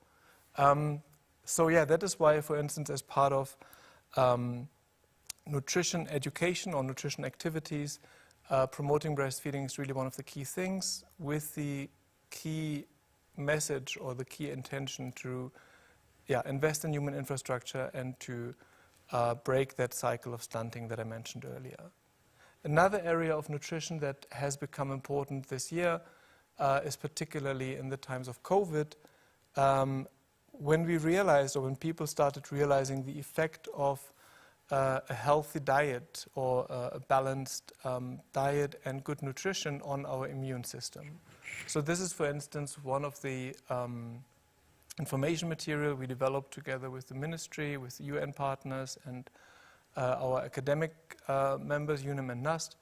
So yeah, that is why, for instance, as part of nutrition education or nutrition activities, promoting breastfeeding is really one of the key things, with the key message or the key intention to invest in human infrastructure and to break that cycle of stunting that I mentioned earlier. Another area of nutrition that has become important this year is particularly in the times of COVID, when we realized, or when people started realizing the effect of a healthy diet or a balanced diet and good nutrition on our immune system. So this is, for instance, one of the information material we developed together with the ministry, with the UN partners and our academic members, UNIM and NUST,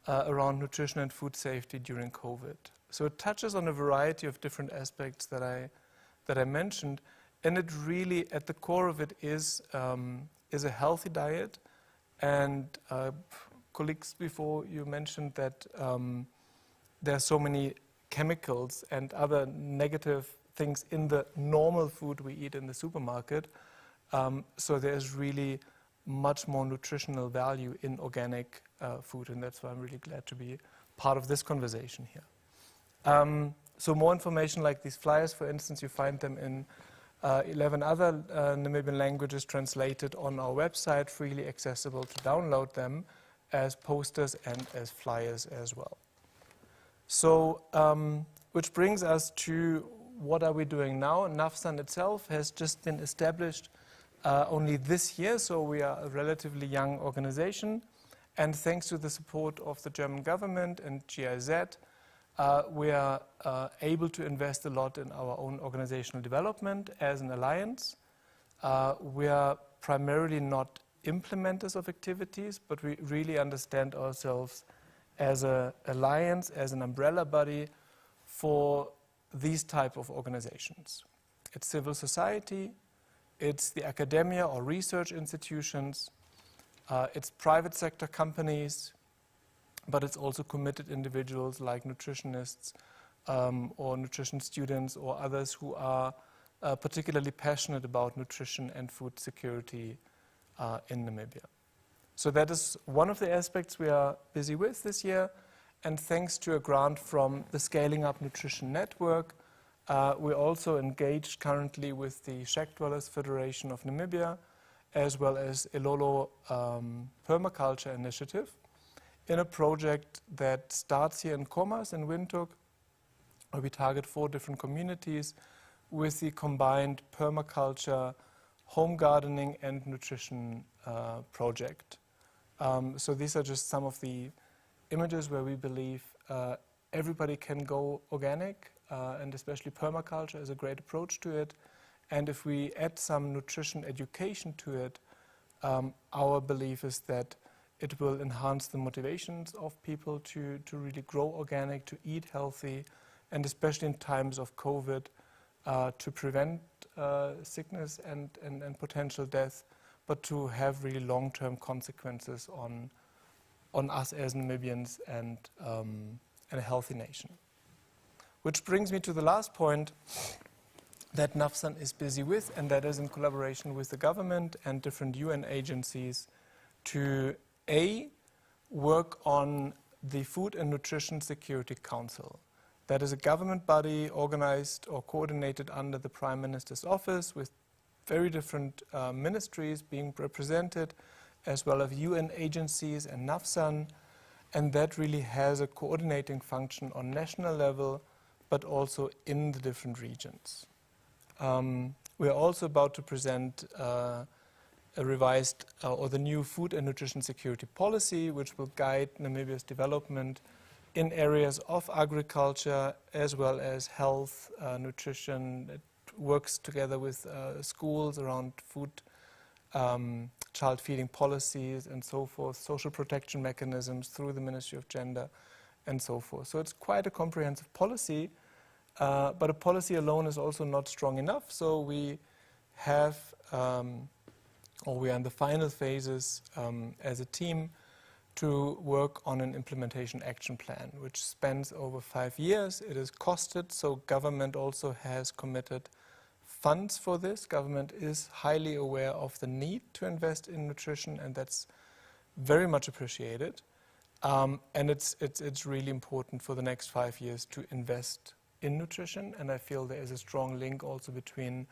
around nutrition and food safety during COVID. So it touches on a variety of different aspects that I mentioned, and it really, at the core of it, is a healthy diet. And colleagues before you mentioned that there are so many chemicals and other negative things in the normal food we eat in the supermarket. So there's really much more nutritional value in organic food, and that's why I'm really glad to be part of this conversation here. So more information like these flyers, for instance, you find them in 11 other Namibian languages translated on our website, freely accessible to download them as posters and as flyers as well. So, which brings us to what are we doing now? NAFSAN itself has just been established only this year, so we are a relatively young organization. And thanks to the support of the German government and GIZ, we are able to invest a lot in our own organizational development as an alliance. We are primarily not implementers of activities, but we really understand ourselves as an alliance, as an umbrella body for these type of organizations. It's civil society, it's the academia or research institutions, it's private sector companies, but it's also committed individuals like nutritionists or nutrition students or others who are particularly passionate about nutrition and food security in Namibia. So that is one of the aspects we are busy with this year, and thanks to a grant from the Scaling Up Nutrition Network, we're also engaged currently with the Shack Dwellers Federation of Namibia, as well as Ilolo Permaculture Initiative, in a project that starts here in Khomas in Windhoek, where we target 4 different communities with the combined permaculture, home gardening and nutrition project. So these are just some of the images where we believe everybody can go organic, and especially permaculture is a great approach to it. And if we add some nutrition education to it, our belief is that it will enhance the motivations of people to really grow organic, to eat healthy, and especially in times of COVID, to prevent sickness and potential death, but to have really long-term consequences on us as Namibians and a healthy nation. Which brings me to the last point that NAFSAN is busy with, and that is in collaboration with the government and different UN agencies to work on the Food and Nutrition Security Council. That is a government body organized or coordinated under the Prime Minister's office with very different ministries being represented, as well as UN agencies and NAFSAN, and that really has a coordinating function on national level, but also in the different regions. We are also about to present a revised or the new Food and Nutrition Security Policy, which will guide Namibia's development in areas of agriculture as well as health, nutrition. It works together with schools around food, child feeding policies and so forth, social protection mechanisms through the Ministry of Gender and so forth. So it's quite a comprehensive policy, but a policy alone is also not strong enough. So we have, or we are in the final phases as a team to work on an implementation action plan, which spans over 5 years. It is costed, so government also has committed funds for this. Government is highly aware of the need to invest in nutrition, and that's very much appreciated. And it's really important for the next 5 years to invest in nutrition, and I feel there is a strong link also between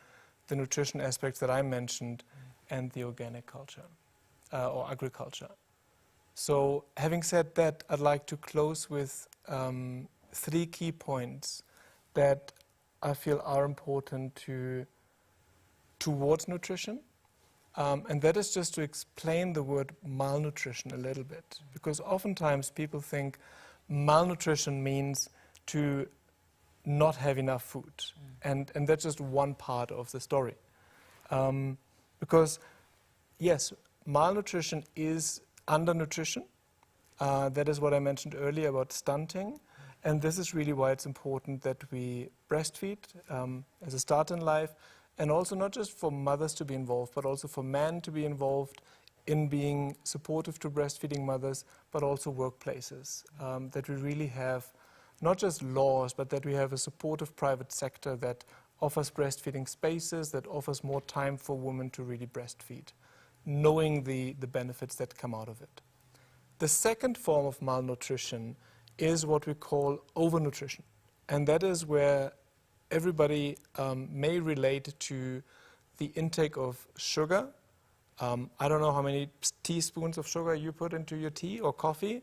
the nutrition aspects that I mentioned and the organic culture or agriculture. So having said that, I'd like to close with 3 key points that I feel are important towards nutrition. And that is just to explain the word malnutrition a little bit. Because oftentimes people think malnutrition means to not have enough food. And that's just one part of the story. Because yes, malnutrition is undernutrition. That is what I mentioned earlier about stunting. And this is really why it's important that we breastfeed as a start in life, and also not just for mothers to be involved, but also for men to be involved in being supportive to breastfeeding mothers, but also workplaces. That we really have not just laws, but that we have a supportive private sector that offers breastfeeding spaces, that offers more time for women to really breastfeed, knowing the benefits that come out of it. The second form of malnutrition is what we call overnutrition. And that is where everybody may relate to the intake of sugar. I don't know how many teaspoons of sugar you put into your tea or coffee,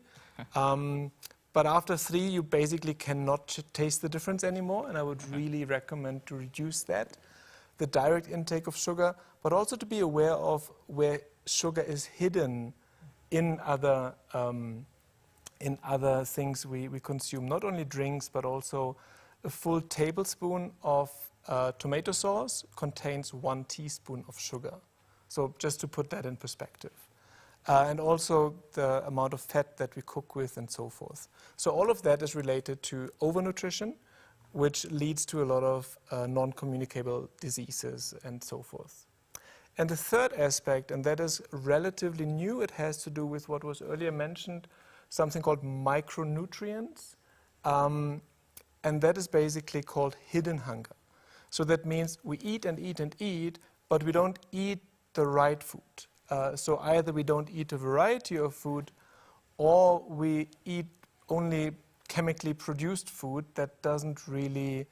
but after 3 you basically cannot taste the difference anymore, and I would really recommend to reduce that, the direct intake of sugar, but also to be aware of where sugar is hidden in other things we consume, not only drinks, but also a full tablespoon of tomato sauce contains 1 teaspoon of sugar. So just to put that in perspective. And also the amount of fat that we cook with and so forth. So all of that is related to overnutrition, which leads to a lot of non-communicable diseases and so forth. And the third aspect, and that is relatively new, it has to do with what was earlier mentioned, something called micronutrients. And that is basically called hidden hunger. So that means we eat and eat and eat, but we don't eat the right food. So either we don't eat a variety of food, or we eat only chemically produced food that doesn't really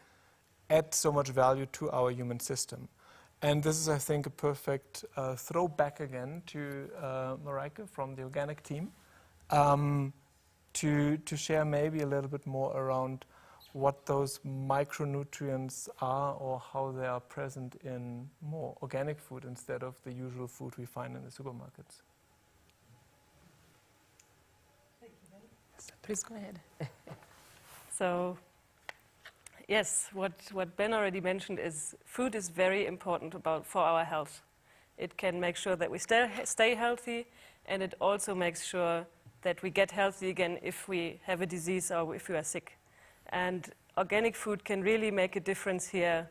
add so much value to our human system. And this is, I think, a perfect throwback again to Mareike from the organic team to share maybe a little bit more around what those micronutrients are or how they are present in more organic food instead of the usual food we find in the supermarkets. Please go ahead. So, yes, what Ben already mentioned is food is very important for our health. It can make sure that we stay healthy, and it also makes sure that we get healthy again if we have a disease or if we are sick. And organic food can really make a difference here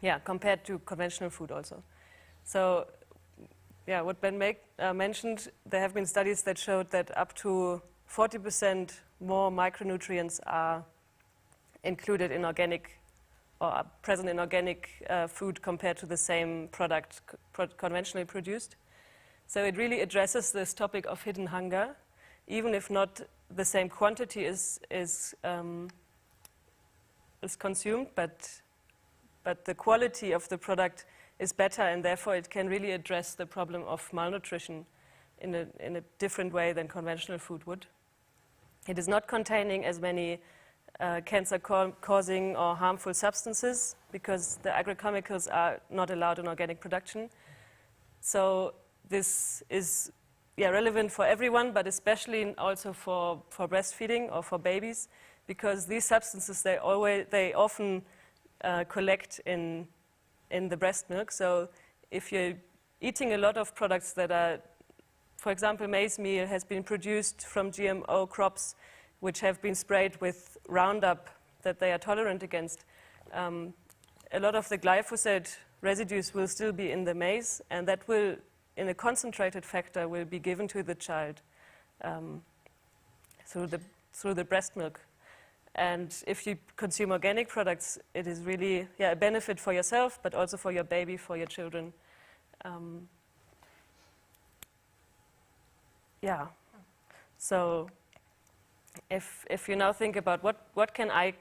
yeah, compared to conventional food also. So, yeah, what Ben mentioned, there have been studies that showed that up to 40% more micronutrients are included in organic or are present in organic food compared to the same product conventionally produced. So it really addresses this topic of hidden hunger, even if not the same quantity is consumed, but the quality of the product is better, and therefore it can really address the problem of malnutrition in a different way than conventional food would. It is not containing as many cancer-causing or harmful substances because the agrochemicals are not allowed in organic production. So this is relevant for everyone, but especially also for breastfeeding or for babies, because these substances, they often collect in the breast milk. So if you're eating a lot of products that are, for example, maize meal has been produced from GMO crops which have been sprayed with Roundup that they are tolerant against, a lot of the glyphosate residues will still be in the maize, and that will, in a concentrated factor, will be given to the child through the breast milk. And if you consume organic products, it is really a benefit for yourself, but also for your baby, for your children. So if you now think about what can I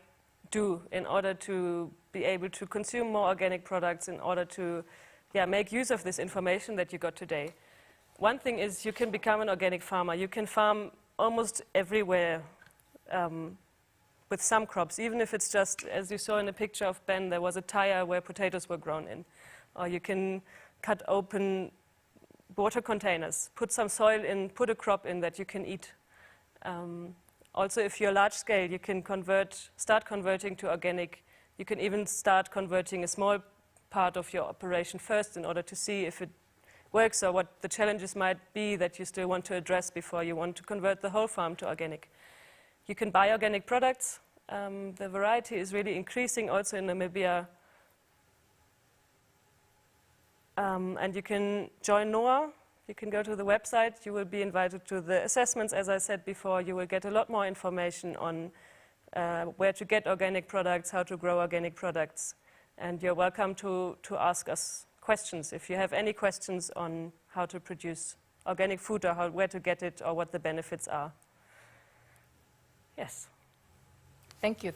do in order to be able to consume more organic products, in order to make use of this information that you got today. One thing is you can become an organic farmer. You can farm almost everywhere with some crops, even if it's just, as you saw in the picture of Ben, there was a tire where potatoes were grown in. Or you can cut open water containers, put some soil in, put a crop in that you can eat. Also, if you're large scale, you can start converting to organic. You can even start converting a small part of your operation first in order to see if it works or what the challenges might be that you still want to address before you want to convert the whole farm to organic. You can buy organic products. The variety is really increasing also in Namibia. And you can join NOAA. You can go to the website. You will be invited to the assessments. As I said before, you will get a lot more information on where to get organic products, how to grow organic products. And you're welcome to ask us questions. If you have any questions on how to produce organic food or where to get it or what the benefits are. Yes. Thank you,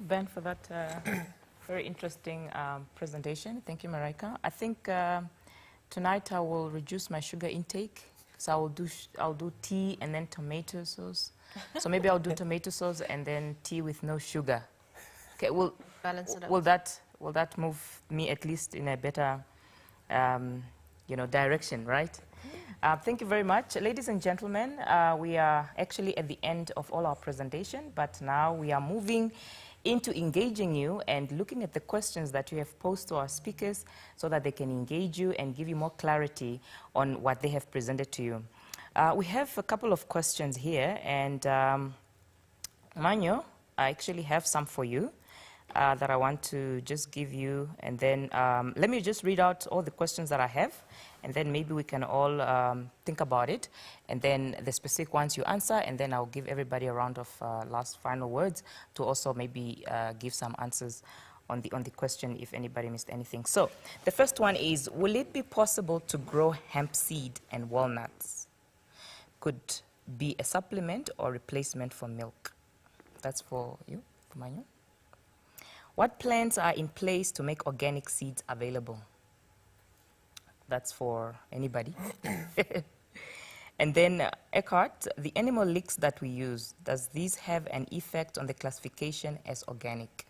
Ben, for that very interesting presentation. Thank you, Mareike. I think tonight I will reduce my sugar intake, so I'll do tea and then tomato sauce. So maybe I'll do tomato sauce and then tea with no sugar. Okay, balance it out. Will that move me at least in a better, direction, right? Thank you very much. Ladies and gentlemen, we are actually at the end of all our presentation, but now we are moving into engaging you and looking at the questions that you have posed to our speakers so that they can engage you and give you more clarity on what they have presented to you. We have a couple of questions here, and Manjo, I actually have some for you that I want to just give you, and then let me just read out all the questions that I have, and then maybe we can all think about it, and then the specific ones you answer, and then I'll give everybody a round of last final words to also maybe give some answers on the question if anybody missed anything. So the first one is, will it be possible to grow hemp seed and walnuts? Could be a supplement or replacement for milk? That's for you, for Manjo. What plans are in place to make organic seeds available? That's for anybody. And then Eckhart, the animal licks that we use, does these have an effect on the classification as organic?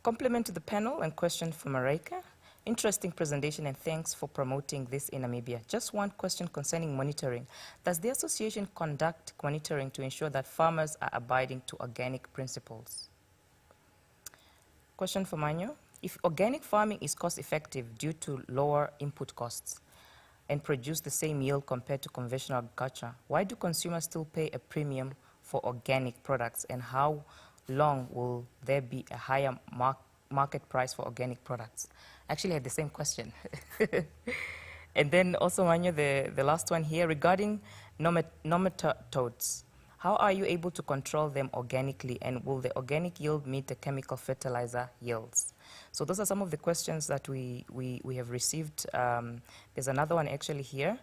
Compliment to the panel and question for Mareike. Interesting presentation and thanks for promoting this in Namibia. Just one question concerning monitoring. Does the association conduct monitoring to ensure that farmers are abiding to organic principles? Question for Manjo. If organic farming is cost-effective due to lower input costs and produce the same yield compared to conventional agriculture, why do consumers still pay a premium for organic products, and how long will there be a higher market price for organic products? I actually had the same question. And then also, Manjo, the last one here, regarding nematodes. How are you able to control them organically, and will the organic yield meet the chemical fertilizer yields? So those are some of the questions that we have received. There's another one actually here.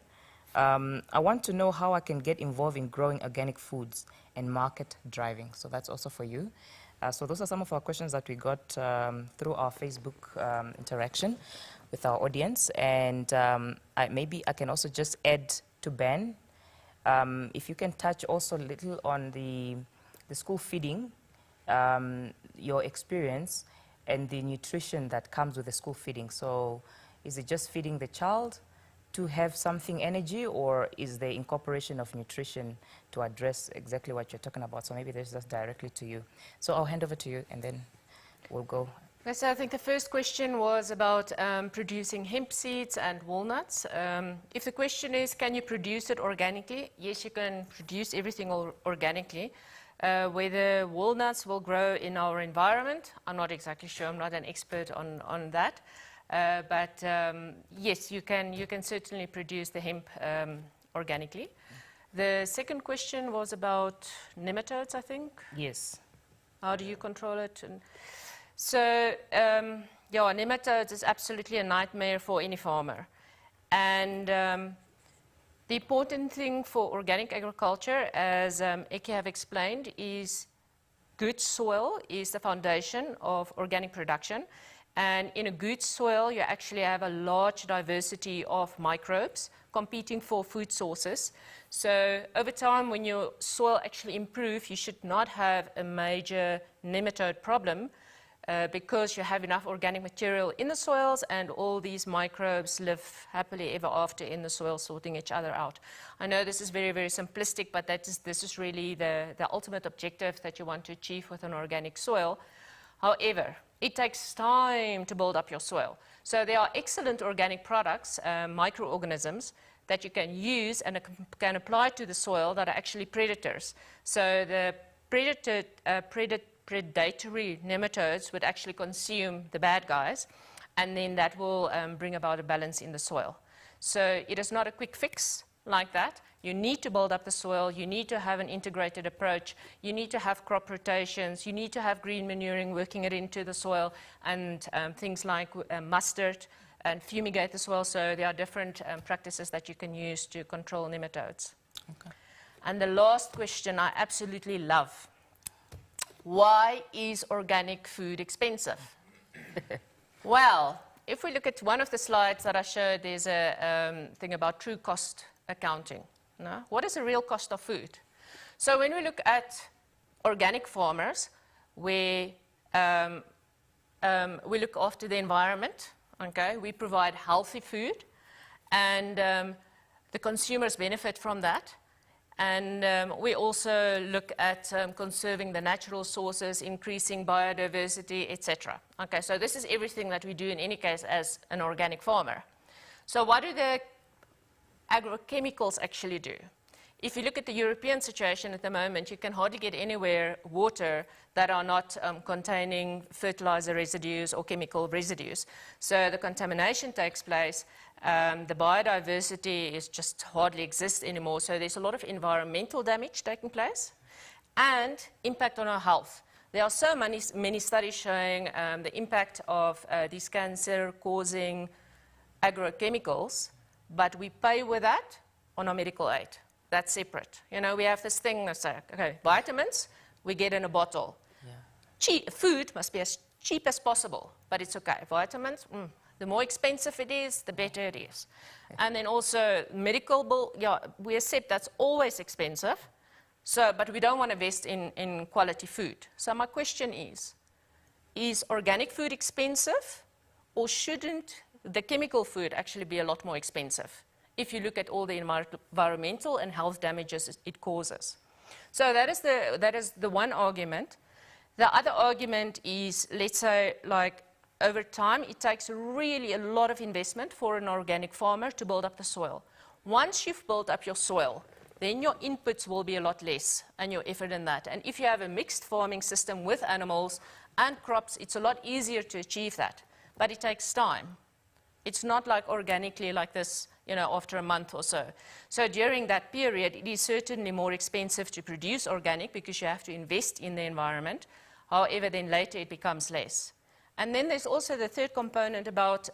I want to know how I can get involved in growing organic foods and market driving. So that's also for you. So those are some of our questions that we got through our Facebook interaction with our audience. And maybe I can also just add to Ben, if you can touch also a little on the school feeding, your experience and the nutrition that comes with the school feeding. So is it just feeding the child to have something energy, or is the incorporation of nutrition to address exactly what you're talking about? So maybe this is directly to you. So I'll hand over to you, and then we'll go. So I think the first question was about producing hemp seeds and walnuts. If the question is, can you produce it organically? Yes, you can produce everything organically. Whether walnuts will grow in our environment, I'm not exactly sure. I'm not an expert on that. But yes, you can certainly produce the hemp organically. The second question was about nematodes, I think. Yes. How do you control it? So, yeah, nematodes is absolutely a nightmare for any farmer. And the important thing for organic agriculture, as Eckhart have explained, is good soil is the foundation of organic production. And in a good soil, you actually have a large diversity of microbes competing for food sources. So over time, when your soil actually improves, you should not have a major nematode problem because you have enough organic material in the soils, and all these microbes live happily ever after in the soil, sorting each other out. I know this is very, very simplistic, but this is really the ultimate objective that you want to achieve with an organic soil. However, it takes time to build up your soil. So there are excellent organic products, microorganisms, that you can use and can apply to the soil that are actually predators. So the predatory nematodes would actually consume the bad guys, and then that will bring about a balance in the soil. So it is not a quick fix like that. You need to build up the soil, you need to have an integrated approach, you need to have crop rotations, you need to have green manuring, working it into the soil, and things like mustard, and fumigate the soil. So there are different practices that you can use to control nematodes. Okay. And the last question I absolutely love. Why is organic food expensive? Well, if we look at one of the slides that I showed, there's a thing about true cost accounting. No? What is the real cost of food? So when we look at organic farmers, we look after the environment. Okay? We provide healthy food, and the consumers benefit from that. And we also look at conserving the natural sources, increasing biodiversity, etc. Okay, so this is everything that we do in any case as an organic farmer. So what do the agrochemicals actually do? If you look at the European situation at the moment, you can hardly get anywhere water that are not containing fertilizer residues or chemical residues. So the contamination takes place. The biodiversity is just hardly exists anymore. So there's a lot of environmental damage taking place and impact on our health. There are so many studies showing the impact of these cancer-causing agrochemicals, but we pay with that on our medical aid. That's separate. You know, we have this thing that's like, okay, vitamins, we get in a bottle. Yeah. Food must be as cheap as possible, but it's okay. Vitamins, the more expensive it is, the better it is. Yeah. And then also medical bill, yeah, we accept that's always expensive, so, but we don't want to invest in quality food. So my question is organic food expensive, or shouldn't the chemical food actually be a lot more expensive if you look at all the environmental and health damages it causes? So that is the one argument. The other argument is, let's say, like over time, it takes really a lot of investment for an organic farmer to build up the soil. Once you've built up your soil, then your inputs will be a lot less and your effort in that. And if you have a mixed farming system with animals and crops, it's a lot easier to achieve that, but it takes time. It's not like organically like this, after a month or so. So during that period, it is certainly more expensive to produce organic because you have to invest in the environment. However, then later it becomes less. And then there's also the third component about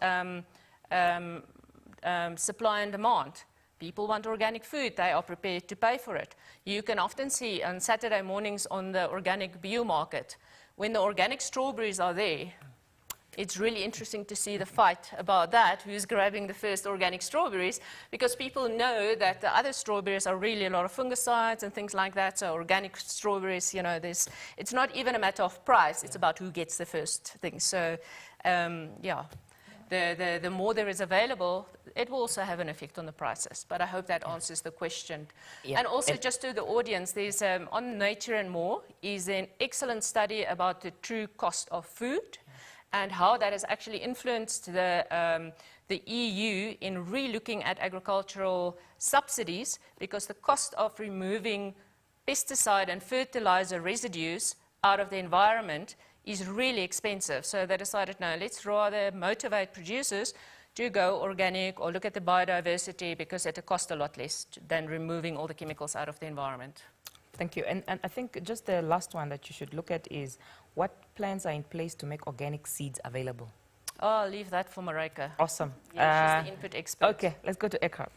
supply and demand. People want organic food, they are prepared to pay for it. You can often see on Saturday mornings on the organic bio market, when the organic strawberries are there, it's really interesting to see the fight about that, who's grabbing the first organic strawberries, because people know that the other strawberries are really a lot of fungicides and things like that. So organic strawberries, it's not even a matter of price, it's about who gets the first thing. So, the more there is available, it will also have an effect on the prices. But I hope that answers the question. Yeah. And also, just to the audience, there's on Nature and More is an excellent study about the true cost of food and how that has actually influenced the EU in re-looking at agricultural subsidies, because the cost of removing pesticide and fertilizer residues out of the environment is really expensive. So they decided, no, let's rather motivate producers to go organic or look at the biodiversity, because it'll cost a lot less than removing all the chemicals out of the environment. Thank you. And I think just the last one that you should look at is what plans are in place to make organic seeds available? Oh, I'll leave that for Mareike. Awesome. Yeah, she's the input expert. Okay, let's go to Eckhart.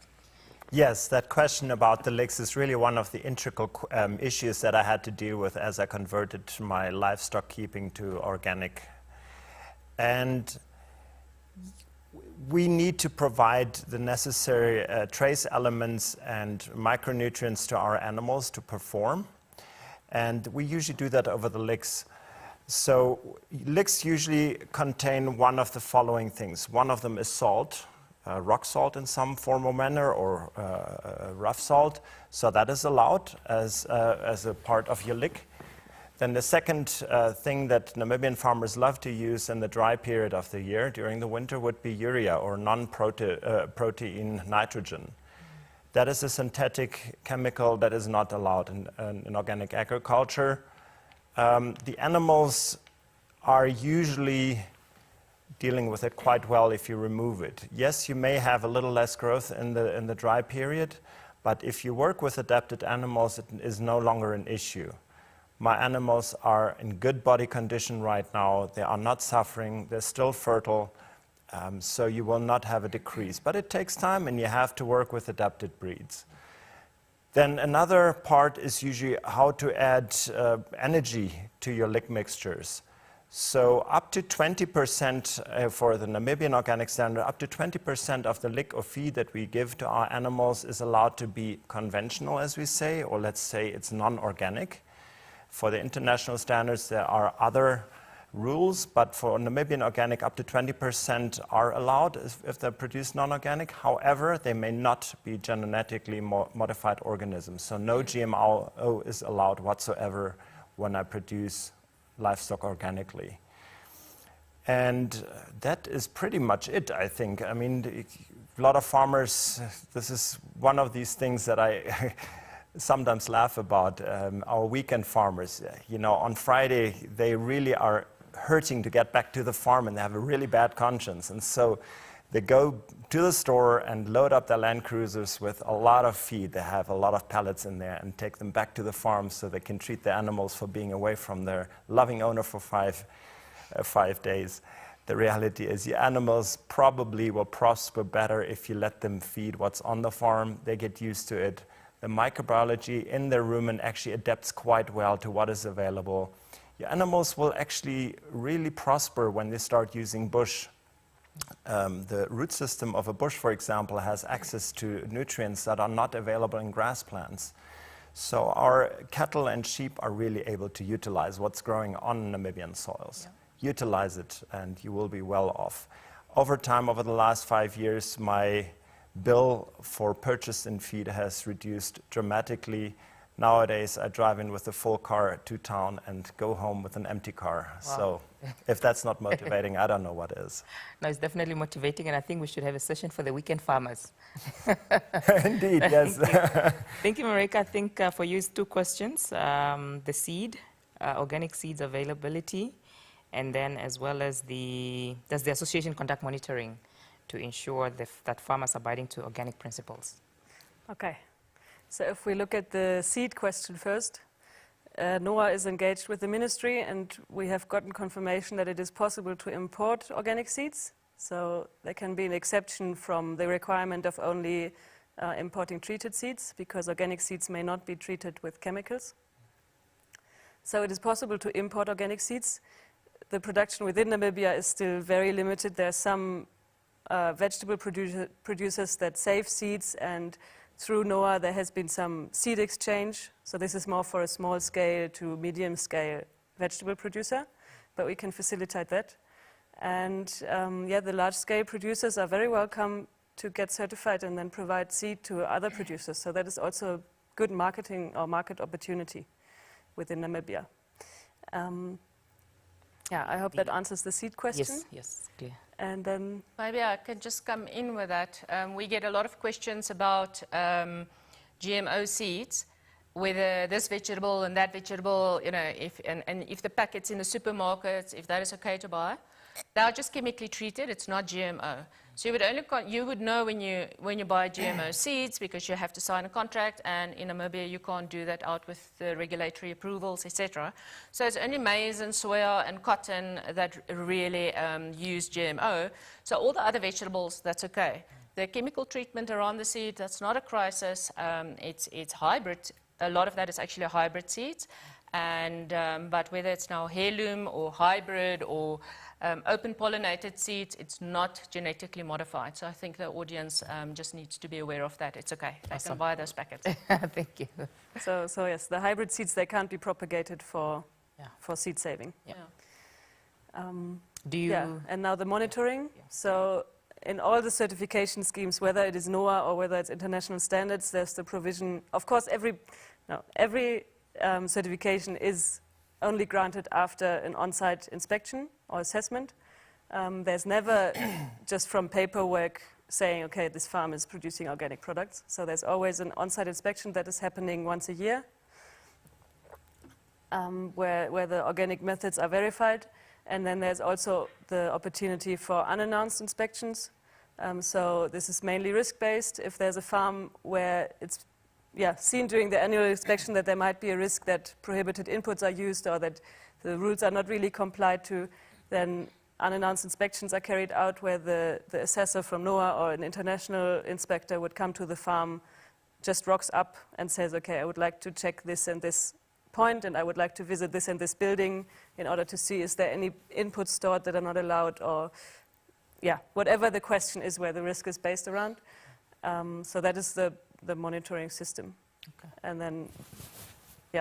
Yes, that question about the licks is really one of the integral issues that I had to deal with as I converted my livestock keeping to organic. And we need to provide the necessary trace elements and micronutrients to our animals to perform. And we usually do that over the licks. So licks usually contain one of the following things. One of them is salt, rock salt in some form or manner, or rough salt. So that is allowed as a part of your lick. Then the second thing that Namibian farmers love to use in the dry period of the year during the winter would be urea, or non-protein nitrogen. That is a synthetic chemical that is not allowed in organic agriculture. The animals are usually dealing with it quite well if you remove it. Yes, you may have a little less growth in the dry period, but if you work with adapted animals, it is no longer an issue. My animals are in good body condition right now. They are not suffering. They're still fertile, so you will not have a decrease. But it takes time, and you have to work with adapted breeds. Then another part is usually how to add energy to your lick mixtures. So up to 20% for the Namibian organic standard, up to 20% of the lick or feed that we give to our animals is allowed to be conventional, as we say, or let's say it's non-organic. For the international standards, there are other rules, but for Namibian organic, up to 20% are allowed if they're produced non-organic. However, they may not be genetically modified organisms. So no GMO is allowed whatsoever when I produce livestock organically. And that is pretty much it, I think. I mean, a lot of farmers, this is one of these things that I sometimes laugh about, our weekend farmers. On Friday, they really are hurting to get back to the farm, and they have a really bad conscience. And so they go to the store and load up their Land Cruisers with a lot of feed. They have a lot of pallets in there and take them back to the farm so they can treat their animals for being away from their loving owner for 5 days. The reality is your animals probably will prosper better if you let them feed what's on the farm. They get used to it. The microbiology in their rumen actually adapts quite well to what is available. Your animals will actually really prosper when they start using bush. The root system of a bush, for example, has access to nutrients that are not available in grass plants. So our cattle and sheep are really able to utilize what's growing on Namibian soils. Yeah. Utilize it, and you will be well off. Over time, over the last 5 years, my bill for purchase in feed has reduced dramatically. Nowadays, I drive in with a full car to town and go home with an empty car. Wow. So if that's not motivating, I don't know what is. No, it's definitely motivating, and I think we should have a session for the weekend farmers. Indeed, yes. Thank you, Mareike. I think for you, it's 2 questions. The seed, organic seeds availability, And then as well as does the association conduct monitoring to ensure that farmers are abiding to organic principles? Okay. So if we look at the seed question first, NOAA is engaged with the ministry, and we have gotten confirmation that it is possible to import organic seeds. So there can be an exception from the requirement of only importing treated seeds, because organic seeds may not be treated with chemicals. So it is possible to import organic seeds. The production within Namibia is still very limited. There are some vegetable producers that save seeds, and through NOAA there has been some seed exchange. So this is more for a small scale to medium scale vegetable producer, but we can facilitate that. And yeah, the large scale producers are very welcome to get certified and then provide seed to other producers. So that is also a good marketing or market opportunity within Namibia. Yeah, I hope that answers the seed question. Yes, yes, clear. And then Maybe I could just come in with that. We get a lot of questions about GMO seeds, whether this vegetable and that vegetable, you know, if the packets in the supermarkets, if that is okay to buy. They are just chemically treated. It's not GMO. So you would know when you buy GMO seeds, because you have to sign a contract, and in Namibia you can't do that out with the regulatory approvals, etc. So it's only maize and soya and cotton that really use GMO. So all the other vegetables, that's okay. The chemical treatment around the seed, that's not a crisis. It's hybrid. A lot of that is actually hybrid seeds. And, but whether it's now heirloom or hybrid or open pollinated seeds, it's not genetically modified. So I think the audience just needs to be aware of that. It's okay. They can buy those packets. Thank you. so yes, the hybrid seeds, they can't be propagated for seed saving. Yeah. And now the monitoring. Yeah. So in all the certification schemes, whether it is NOAA or whether it's international standards, there's the provision. Of course, every certification is only granted after an on-site inspection or assessment. There's never just from paperwork saying, okay, this farm is producing organic products. So there's always an on-site inspection that is happening once a year, where the organic methods are verified. And then there's also the opportunity for unannounced inspections. So this is mainly risk-based. If there's a farm where it's seen during the annual inspection that there might be a risk that prohibited inputs are used or that the rules are not really complied to, then unannounced inspections are carried out where the assessor from NOAA or an international inspector would come to the farm, just rocks up and says, okay, I would like to check this and this point, and I would like to visit this and this building in order to see is there any inputs stored that are not allowed, or whatever the question is where the risk is based around. So that is the monitoring system. Okay. And then,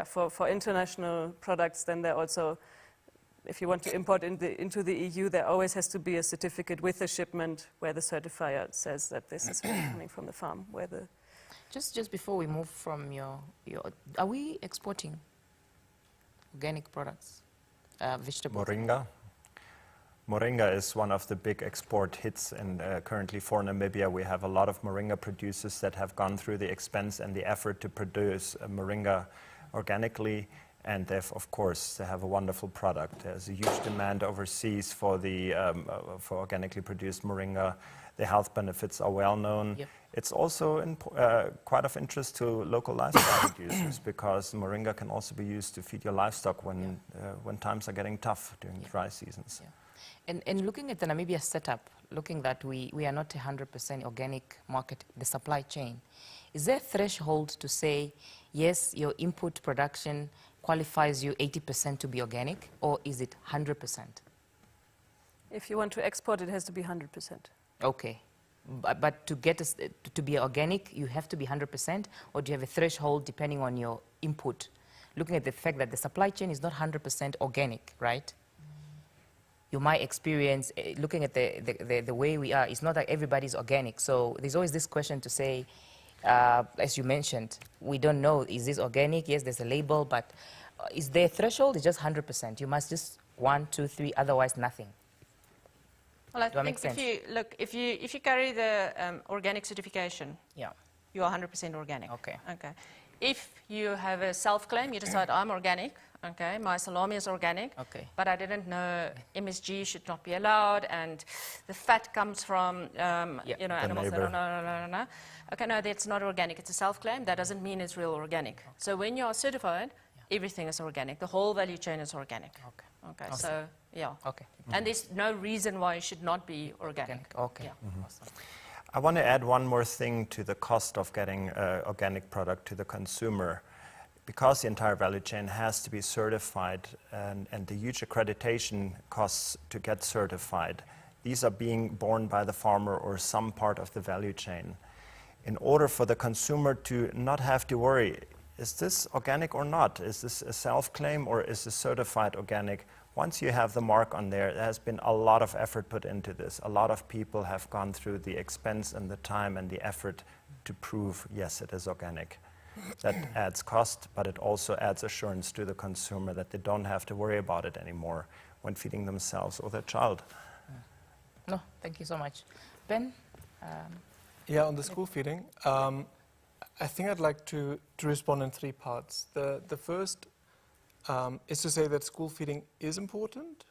for international products, then there also, if you want to import into the EU, there always has to be a certificate with the shipment where the certifier says that this is coming from the farm. Where the just before we move from your are we exporting organic products, vegetables? Moringa is one of the big export hits, and currently for Namibia we have a lot of moringa producers that have gone through the expense and the effort to produce moringa organically, and they have a wonderful product. There's a huge demand overseas for for organically produced moringa. The health benefits are well known. Yep. It's also quite of interest to local livestock producers, because moringa can also be used to feed your livestock when times are getting tough during dry seasons. Yeah. And looking at the Namibia setup, looking that we are not 100% organic market, the supply chain, is there a threshold to say, yes, your input production qualifies you 80% to be organic, or is it 100%? If you want to export, it has to be 100%. Okay. But to get us to be organic, you have to be 100%, or do you have a threshold depending on your input? Looking at the fact that the supply chain is not 100% organic, right? You might experience, looking at the way we are, it's not that everybody's organic. So there's always this question to say, as you mentioned, we don't know, is this organic? Yes, there's a label, but is there a threshold? It's just 100%. You must just 1, 2, 3, otherwise nothing. Well, I think if you carry the organic certification, you're 100% organic. Okay. Okay. If you have a self-claim, you decide I'm organic, Okay, my salami is organic, Okay. but I didn't know MSG should not be allowed, and the fat comes from you know, animals that are no. Okay, no, that's not organic. It's a self-claim. That doesn't mean it's real organic. Okay. So when you are certified, everything is organic. The whole value chain is organic. Okay. Okay. Okay. So yeah. Okay. And there's no reason why it should not be organic. Okay. Yeah. Awesome. I want to add one more thing to the cost of getting an organic product to the consumer. Because the entire value chain has to be certified and the huge accreditation costs to get certified, these are being borne by the farmer or some part of the value chain. In order for the consumer to not have to worry, is this organic or not? Is this a self-claim or is this certified organic? Once you have the mark on there, there has been a lot of effort put into this. A lot of people have gone through the expense and the time and the effort to prove, yes, it is organic. That adds cost, but it also adds assurance to the consumer that they don't have to worry about it anymore when feeding themselves or their child. No, thank you so much. Ben? Yeah, on the school feeding, I think I'd like to respond in 3 parts. The first is to say that school feeding is important,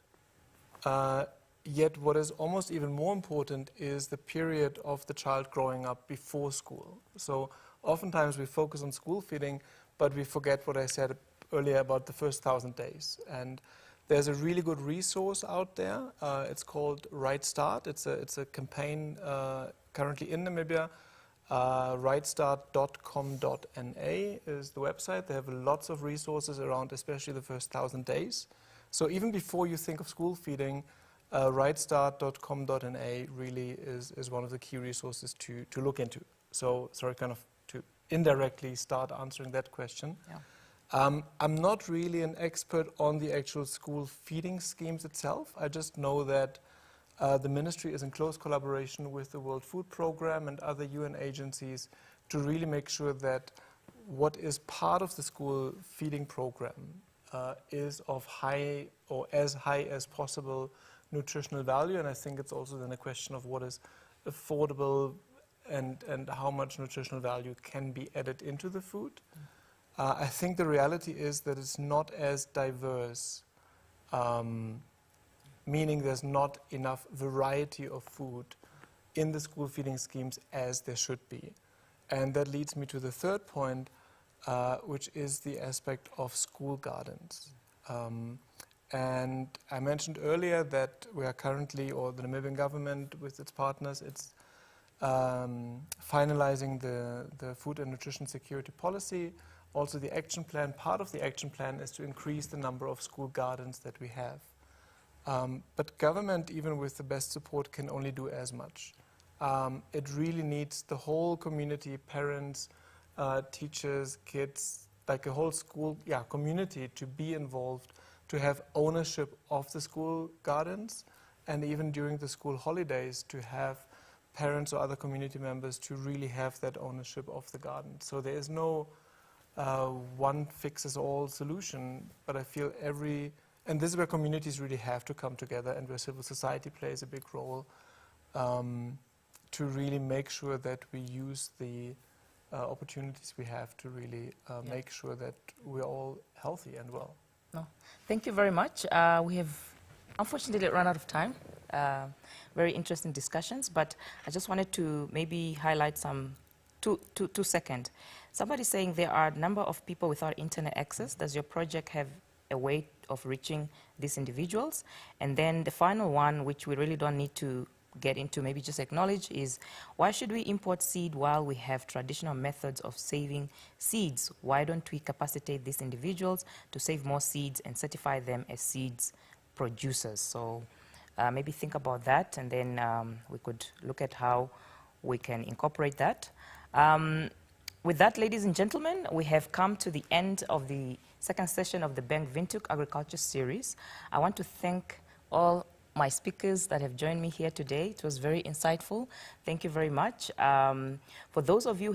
yet what is almost even more important is the period of the child growing up before school. So oftentimes we focus on school feeding, but we forget what I said earlier about the first 1,000 days. And there's a really good resource out there. It's called Right Start. It's a campaign currently in Namibia. rightstart.com.na is the website. They have lots of resources around, especially the first 1,000 days. So even before you think of school feeding, rightstart.com.na really is one of the key resources to look into. So, sorry, kind of to indirectly start answering that question. Yeah. I'm not really an expert on the actual school feeding schemes itself. I just know that the ministry is in close collaboration with the World Food Programme and other UN agencies to really make sure that what is part of the school feeding program is of high or as high as possible nutritional value. And I think it's also then a question of what is affordable and how much nutritional value can be added into the food. I think the reality is that it's not as diverse, meaning there's not enough variety of food in the school feeding schemes as there should be. And that leads me to the third point, which is the aspect of school gardens. And I mentioned earlier that we are currently, or the Namibian government with its partners, it's finalizing the food and nutrition security policy. Also the action plan, part of the action plan is to increase the number of school gardens that we have. But government, even with the best support, can only do as much. It really needs the whole community, parents, teachers, kids, like a whole school community to be involved, to have ownership of the school gardens, and even during the school holidays to have parents or other community members to really have that ownership of the garden. So there is no one fixes all solution, but I feel and this is where communities really have to come together and where civil society plays a big role to really make sure that we use the opportunities we have to really make sure that we're all healthy and well. No, thank you very much. We have unfortunately run out of time. Very interesting discussions, but I just wanted to maybe highlight some two seconds. Somebody saying there are a number of people without internet access. Does your project have a way of reaching these individuals? And then the final one, which we really don't need to get into, maybe just acknowledge, is why should we import seed while we have traditional methods of saving seeds? Why don't we capacitate these individuals to save more seeds and certify them as seeds producers? So maybe think about that, and then we could look at how we can incorporate that. With that, ladies and gentlemen, we have come to the end of the second session of the Windhoek Agriculture Series. I want to thank all my speakers that have joined me here today. It was very insightful. Thank you very much. For those of you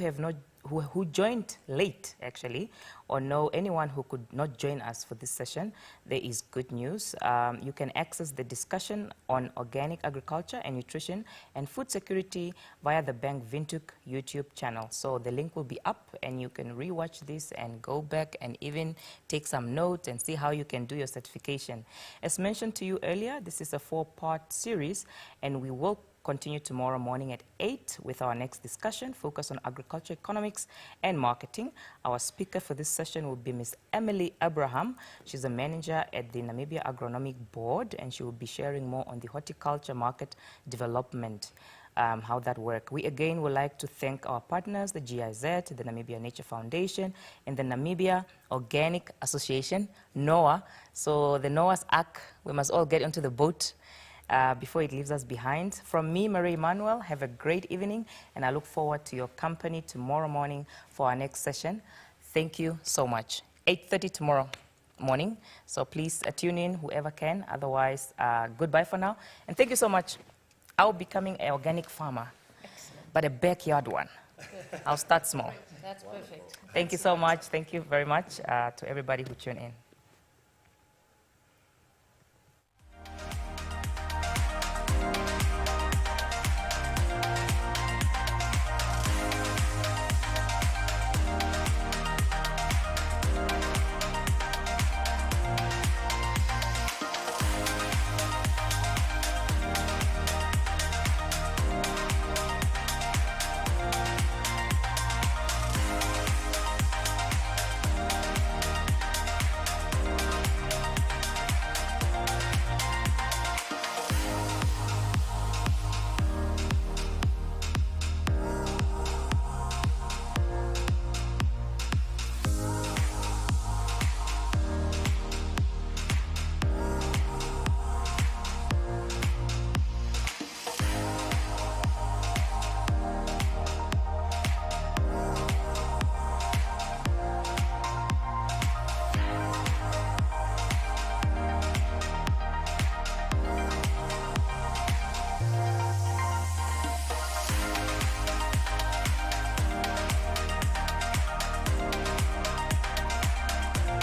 who joined late, actually, or know anyone who could not join us for this session, there is good news. You can access the discussion on organic agriculture and nutrition and food security via the Bank Windhoek YouTube channel. So the link will be up, and you can rewatch this and go back and even take some notes and see how you can do your certification. As mentioned to you earlier, this is a 4-part series, and we will continue tomorrow morning at 8 with our next discussion, focused on agriculture, economics, and marketing. Our speaker for this session will be Ms. Emily Abraham. She's a manager at the Namibia Agronomic Board, and she will be sharing more on the horticulture market development, how that works. We again would like to thank our partners, the GIZ, the Namibia Nature Foundation, and the Namibia Organic Association, NOAA. So the NOAA's Ark, we must all get onto the boat before it leaves us behind. From me, Marie Emmanuel, have a great evening, and I look forward to your company tomorrow morning for our next session. Thank you so much. 8:30 tomorrow morning, so please tune in, whoever can. Otherwise, goodbye for now, and thank you so much. I'll be becoming an organic farmer, but a backyard one. I'll start small. That's perfect. Thank you so much. Thank you very much to everybody who tuned in.